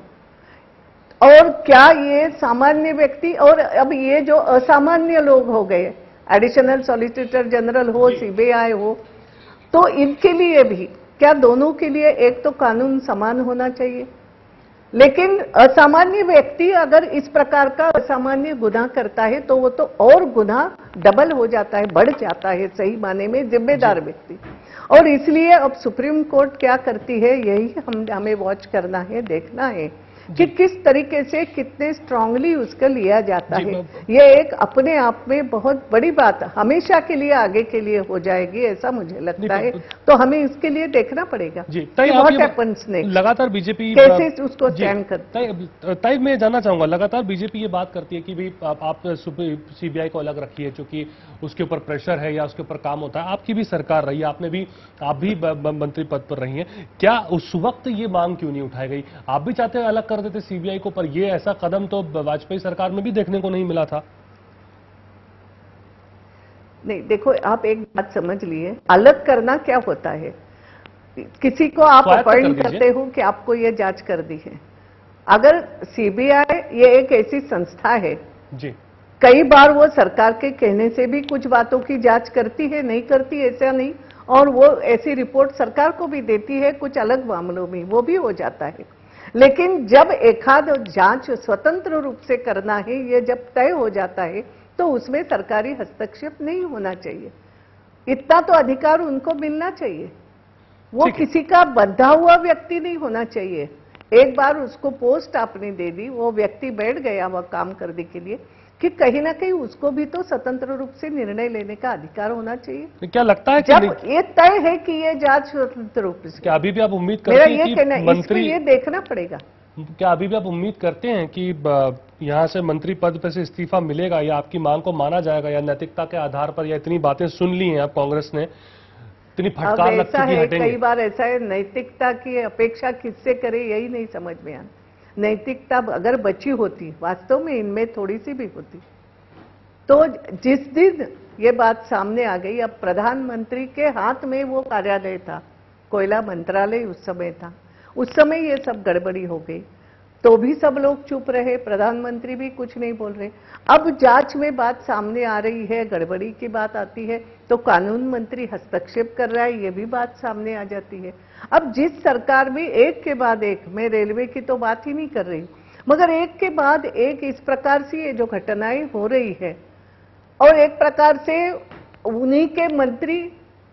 और क्या ये सामान्य व्यक्ति और अब ये जो असामान्य लोग हो गए, एडिशनल सॉलिसिटर जनरल हो, सीबीआई हो, तो इनके लिए भी क्या दोनों के लिए एक तो कानून समान होना चाहिए, लेकिन असामान्य व्यक्ति अगर इस प्रकार का असामान्य गुनाह करता है तो वो तो और गुनाह डबल हो जाता है, बढ़ जाता है सही माने में जिम्मेदार व्यक्ति। और इसलिए अब सुप्रीम कोर्ट क्या करती है यही हमें वॉच करना है, देखना है। कि किस तरीके से कितने स्ट्रांगली उसका लिया जाता है। ये एक अपने आप में बहुत बड़ी बात हमेशा के लिए आगे के लिए हो जाएगी, ऐसा मुझे लगता है। तो हमें इसके लिए देखना पड़ेगा जी। लगातार बीजेपी कैसे उसको स्टैंड करती। तय मैं जानना चाहूंगा, लगातार बीजेपी ये बात करती है कि भाई आप सीबीआई को अलग रखिए क्योंकि उसके ऊपर प्रेशर है या उसके ऊपर काम होता है। आपकी भी सरकार रही है, आप भी मंत्री पद पर रही हैं, क्या उस वक्त ये मांग क्यों नहीं उठाई गई? आप भी चाहते हैं अलग कर देते सीबीआई को, पर ये ऐसा कदम तो वाजपेयी सरकार में भी देखने को नहीं मिला था। नहीं, देखो आप एक बात समझ लिए, अलग करना क्या होता है। किसी को आप अपॉइंट करते हो कि आपको ये जांच कर दी है। अगर सीबीआई ये एक ऐसी संस्था है जी, कई बार वो सरकार के कहने से भी कुछ बातों की जांच करती है, नहीं करती ऐसा नहीं, और वो ऐसी रिपोर्ट सरकार को भी देती है कुछ अलग मामलों में, वो भी हो जाता है। लेकिन जब एकाध जांच स्वतंत्र रूप से करना है, ये जब तय हो जाता है तो उसमें सरकारी हस्तक्षेप नहीं होना चाहिए। इतना तो अधिकार उनको मिलना चाहिए। वो किसी का बंधा हुआ व्यक्ति नहीं होना चाहिए। एक बार उसको पोस्ट आपने दे दी, वो व्यक्ति बैठ गया वह काम करने के लिए, कि कहीं ना कहीं उसको भी तो स्वतंत्र रूप से निर्णय लेने का अधिकार होना चाहिए। क्या लगता है जब ये तय है कि ये जांच स्वतंत्र रूप से, क्या अभी भी आप उम्मीद करते हैं कि मंत्री ये देखना पड़ेगा? क्या अभी भी आप उम्मीद करते हैं कि यहाँ से मंत्री पद पर से इस्तीफा मिलेगा या आपकी मांग को माना जाएगा, या नैतिकता के आधार पर, या इतनी बातें सुन ली हैं आप कांग्रेस ने, इतनी फटकार लगती है हटेंगे? कई बार ऐसा है, नैतिकता की अपेक्षा किससे करे यही नहीं समझ में आता। नैतिकता अगर बची होती, वास्तव में इनमें थोड़ी सी भी होती, तो जिस दिन ये बात सामने आ गई, अब प्रधानमंत्री के हाथ में वो कार्यालय था, कोयला मंत्रालय उस समय था, उस समय ये सब गड़बड़ी हो गई तो भी सब लोग चुप रहे, प्रधानमंत्री भी कुछ नहीं बोल रहे। अब जांच में बात सामने आ रही है, गड़बड़ी की बात आती है तो कानून मंत्री हस्तक्षेप कर रहा है, ये भी बात सामने आ जाती है। अब जिस सरकार में एक के बाद एक, मैं रेलवे की तो बात ही नहीं कर रही, मगर एक के बाद एक इस प्रकार से ये जो घटनाएं हो रही है, और एक प्रकार से उन्हीं के मंत्री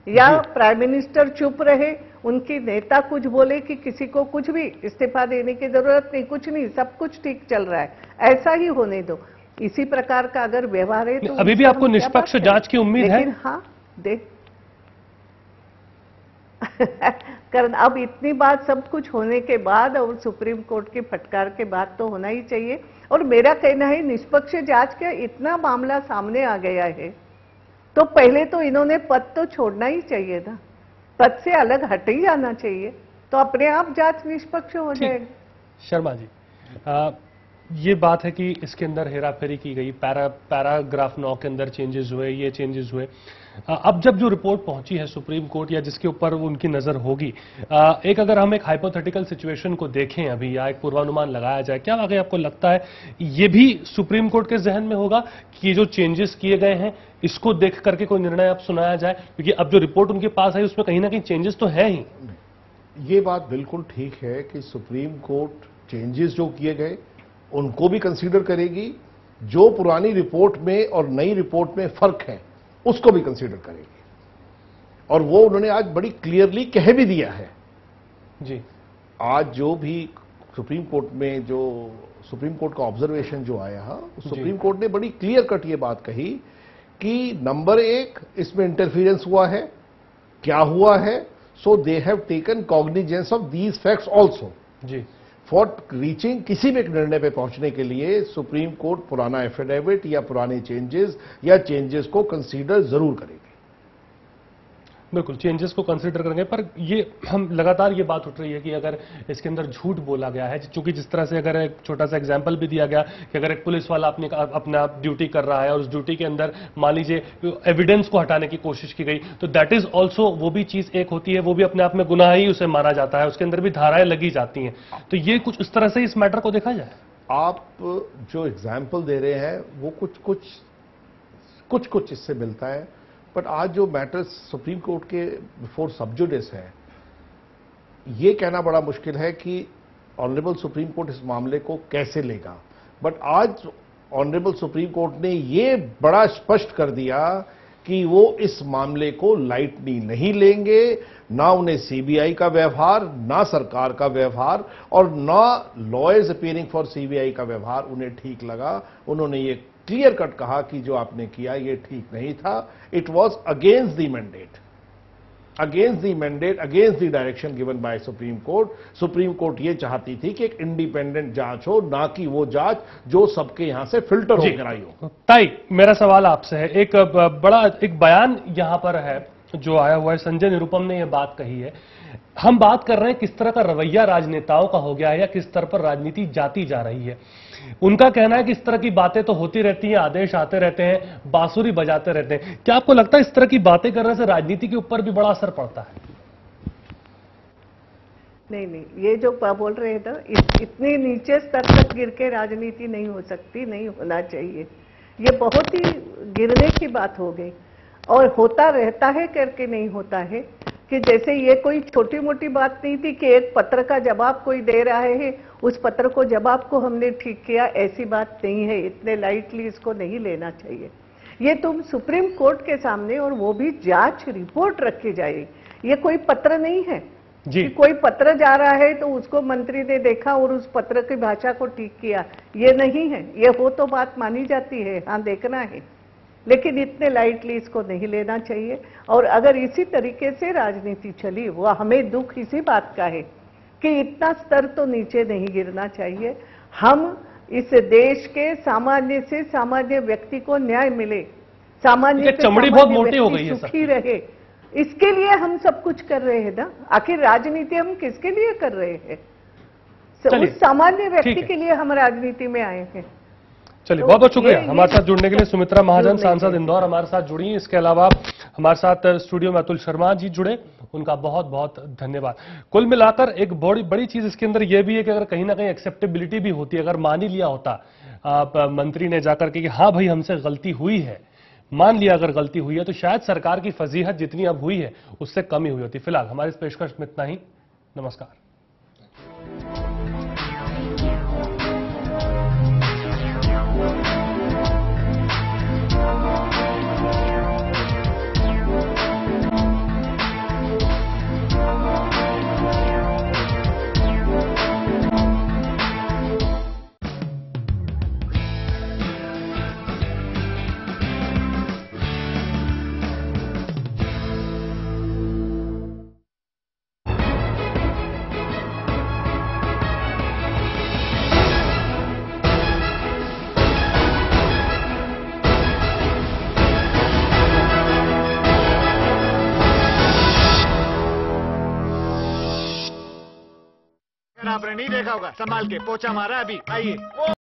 या प्राइम मिनिस्टर चुप रहे, उनकी नेता कुछ बोले कि किसी को कुछ भी इस्तीफा देने की जरूरत नहीं, कुछ नहीं, सब कुछ ठीक चल रहा है, ऐसा ही होने दो। इसी प्रकार का अगर व्यवहार है तो अभी भी आपको निष्पक्ष जांच की उम्मीद है? लेकिन हाँ कारण अब इतनी बात सब कुछ होने के बाद और सुप्रीम कोर्ट की फटकार के बाद तो होना ही चाहिए। और मेरा कहना है निष्पक्ष जांच का इतना मामला सामने आ गया है तो पहले तो इन्होंने पद तो छोड़ना ही चाहिए था, पद से अलग हट ही जाना चाहिए, तो अपने आप जांच निष्पक्ष हो जाएगी। शर्मा जी, ये बात है कि इसके अंदर हेराफेरी की गई, पैराग्राफ 9 के अंदर चेंजेस हुए, ये चेंजेस हुए। अब जब जो रिपोर्ट पहुंची है सुप्रीम कोर्ट या जिसके ऊपर उनकी नजर होगी, एक अगर हम एक हाइपोथेटिकल सिचुएशन को देखें अभी, या एक पूर्वानुमान लगाया जाए, क्या वाकई आपको लगता है ये भी सुप्रीम कोर्ट के जहन में होगा कि ये जो चेंजेस किए गए हैं इसको देख करके कोई निर्णय अब सुनाया जाए? क्योंकि अब जो रिपोर्ट उनके पास आई उसमें कहीं ना कहीं चेंजेस तो है ही। ये बात बिल्कुल ठीक है कि सुप्रीम कोर्ट चेंजेस जो किए गए उनको भी कंसीडर करेगी, जो पुरानी रिपोर्ट में और नई रिपोर्ट में फर्क है उसको भी कंसीडर करेगी, और वो उन्होंने आज बड़ी क्लियरली कह भी दिया है जी। आज जो भी सुप्रीम कोर्ट में जो सुप्रीम कोर्ट का ऑब्जर्वेशन जो आया, सुप्रीम कोर्ट ने बड़ी क्लियर कट ये बात कही कि नंबर 1 इसमें इंटरफियरेंस हुआ है, क्या हुआ है, so they have taken cognizance of these facts also जी। फॉर रीचिंग किसी भी एक निर्णय पे पहुंचने के लिए सुप्रीम कोर्ट पुराना एफिडेविट या पुराने चेंजेस या चेंजेस को कंसीडर जरूर करेगी। बिल्कुल चेंजेस को कंसीडर करेंगे, पर ये हम लगातार ये बात उठ रही है कि अगर इसके अंदर झूठ बोला गया है, चूंकि जिस तरह से अगर एक छोटा सा एग्जांपल भी दिया गया कि अगर एक पुलिस वाला अपना ड्यूटी कर रहा है और उस ड्यूटी के अंदर मान लीजिए एविडेंस को हटाने की कोशिश की गई, तो दैट इज ऑल्सो, वो भी चीज एक होती है, वो भी अपने आप में गुनाह ही उसे माना जाता है, उसके अंदर भी धाराएं लगी जाती हैं। तो ये कुछ इस तरह से इस मैटर को देखा जाए। आप जो एग्जाम्पल दे रहे हैं वो कुछ इससे मिलता है, बट आज जो मैटर सुप्रीम कोर्ट के बिफोर सब जुडिस है, ये कहना बड़ा मुश्किल है कि ऑनरेबल सुप्रीम कोर्ट इस मामले को कैसे लेगा। बट आज ऑनरेबल सुप्रीम कोर्ट ने ये बड़ा स्पष्ट कर दिया कि वो इस मामले को लाइटली नहीं लेंगे, ना उन्हें सीबीआई का व्यवहार, ना सरकार का व्यवहार और ना लॉयर्स अपीयरिंग फॉर सीबीआई का व्यवहार उन्हें ठीक लगा। उन्होंने ये क्लियर कट कहा कि जो आपने किया ये ठीक नहीं था, it was against the mandate, against the direction given by supreme court. Supreme court ये चाहती थी कि एक इंडिपेंडेंट जांच हो, ना कि वो जांच जो सबके यहां से फिल्टर होकर आई हो। ताई, मेरा सवाल आपसे है, एक बड़ा एक बयान यहां पर है जो आया हुआ है, संजय निरुपम ने यह बात कही है। हम बात कर रहे हैं किस तरह का रवैया राजनेताओं का हो गया है या किस तरह पर राजनीति जाती जा रही है। उनका कहना है कि इस तरह की बातें तो होती रहती हैं, आदेश आते रहते हैं, बांसुरी बजाते रहते हैं। क्या आपको लगता है इस तरह की बातें करने से राजनीति के ऊपर भी बड़ा असर पड़ता है? नहीं, ये जो बोल रहे हैं ना, इतने नीचे स्तर तक गिर के राजनीति नहीं हो सकती, नहीं होना चाहिए। ये बहुत ही गिरने की बात हो गई और होता रहता है करके नहीं होता है कि जैसे ये कोई छोटी मोटी बात नहीं थी कि एक पत्र का जवाब कोई दे रहा है, उस पत्र को जवाब को हमने ठीक किया, ऐसी बात नहीं है। इतने लाइटली इसको नहीं लेना चाहिए। ये तुम सुप्रीम कोर्ट के सामने, और वो भी जांच रिपोर्ट रखी जाएगी। ये कोई पत्र नहीं है जी। कि कोई पत्र जा रहा है तो उसको मंत्री ने देखा और उस पत्र की भाषा को ठीक किया, ये नहीं है। ये हो तो बात मानी जाती है, हाँ देखना है, लेकिन इतने लाइटली इसको नहीं लेना चाहिए। और अगर इसी तरीके से राजनीति चली, वो हमें दुख इसी बात का है कि इतना स्तर तो नीचे नहीं गिरना चाहिए। हम इस देश के सामान्य से सामान्य व्यक्ति को न्याय मिले, सामान्य चमड़ी बहुत मोटी हो गई है, सुखी रहे, इसके लिए हम सब कुछ कर रहे हैं ना। आखिर राजनीति हम किसके लिए कर रहे हैं? उस सामान्य व्यक्ति के लिए हम राजनीति में आए हैं। चलिए, बहुत बहुत शुक्रिया हमारे साथ जुड़ने के लिए। सुमित्रा महाजन, सांसद इंदौर, हमारे साथ जुड़ी। इसके अलावा हमारे साथ स्टूडियो में अतुल शर्मा जी जुड़े, उनका बहुत बहुत धन्यवाद। कुल मिलाकर एक बड़ी चीज इसके अंदर यह भी है कि अगर कहीं ना कहीं एक्सेप्टेबिलिटी भी होती, अगर मान ही लिया होता मंत्री ने जाकर के कि हाँ भाई हमसे गलती हुई है, मान लिया अगर गलती हुई है, तो शायद सरकार की फजीहत जितनी अब हुई है उससे कम ही हुई होती। फिलहाल हमारी इस पेशकश में इतना ही। नमस्कार। आपने नहीं देखा होगा, संभाल के पोछा मारा अभी, आइए।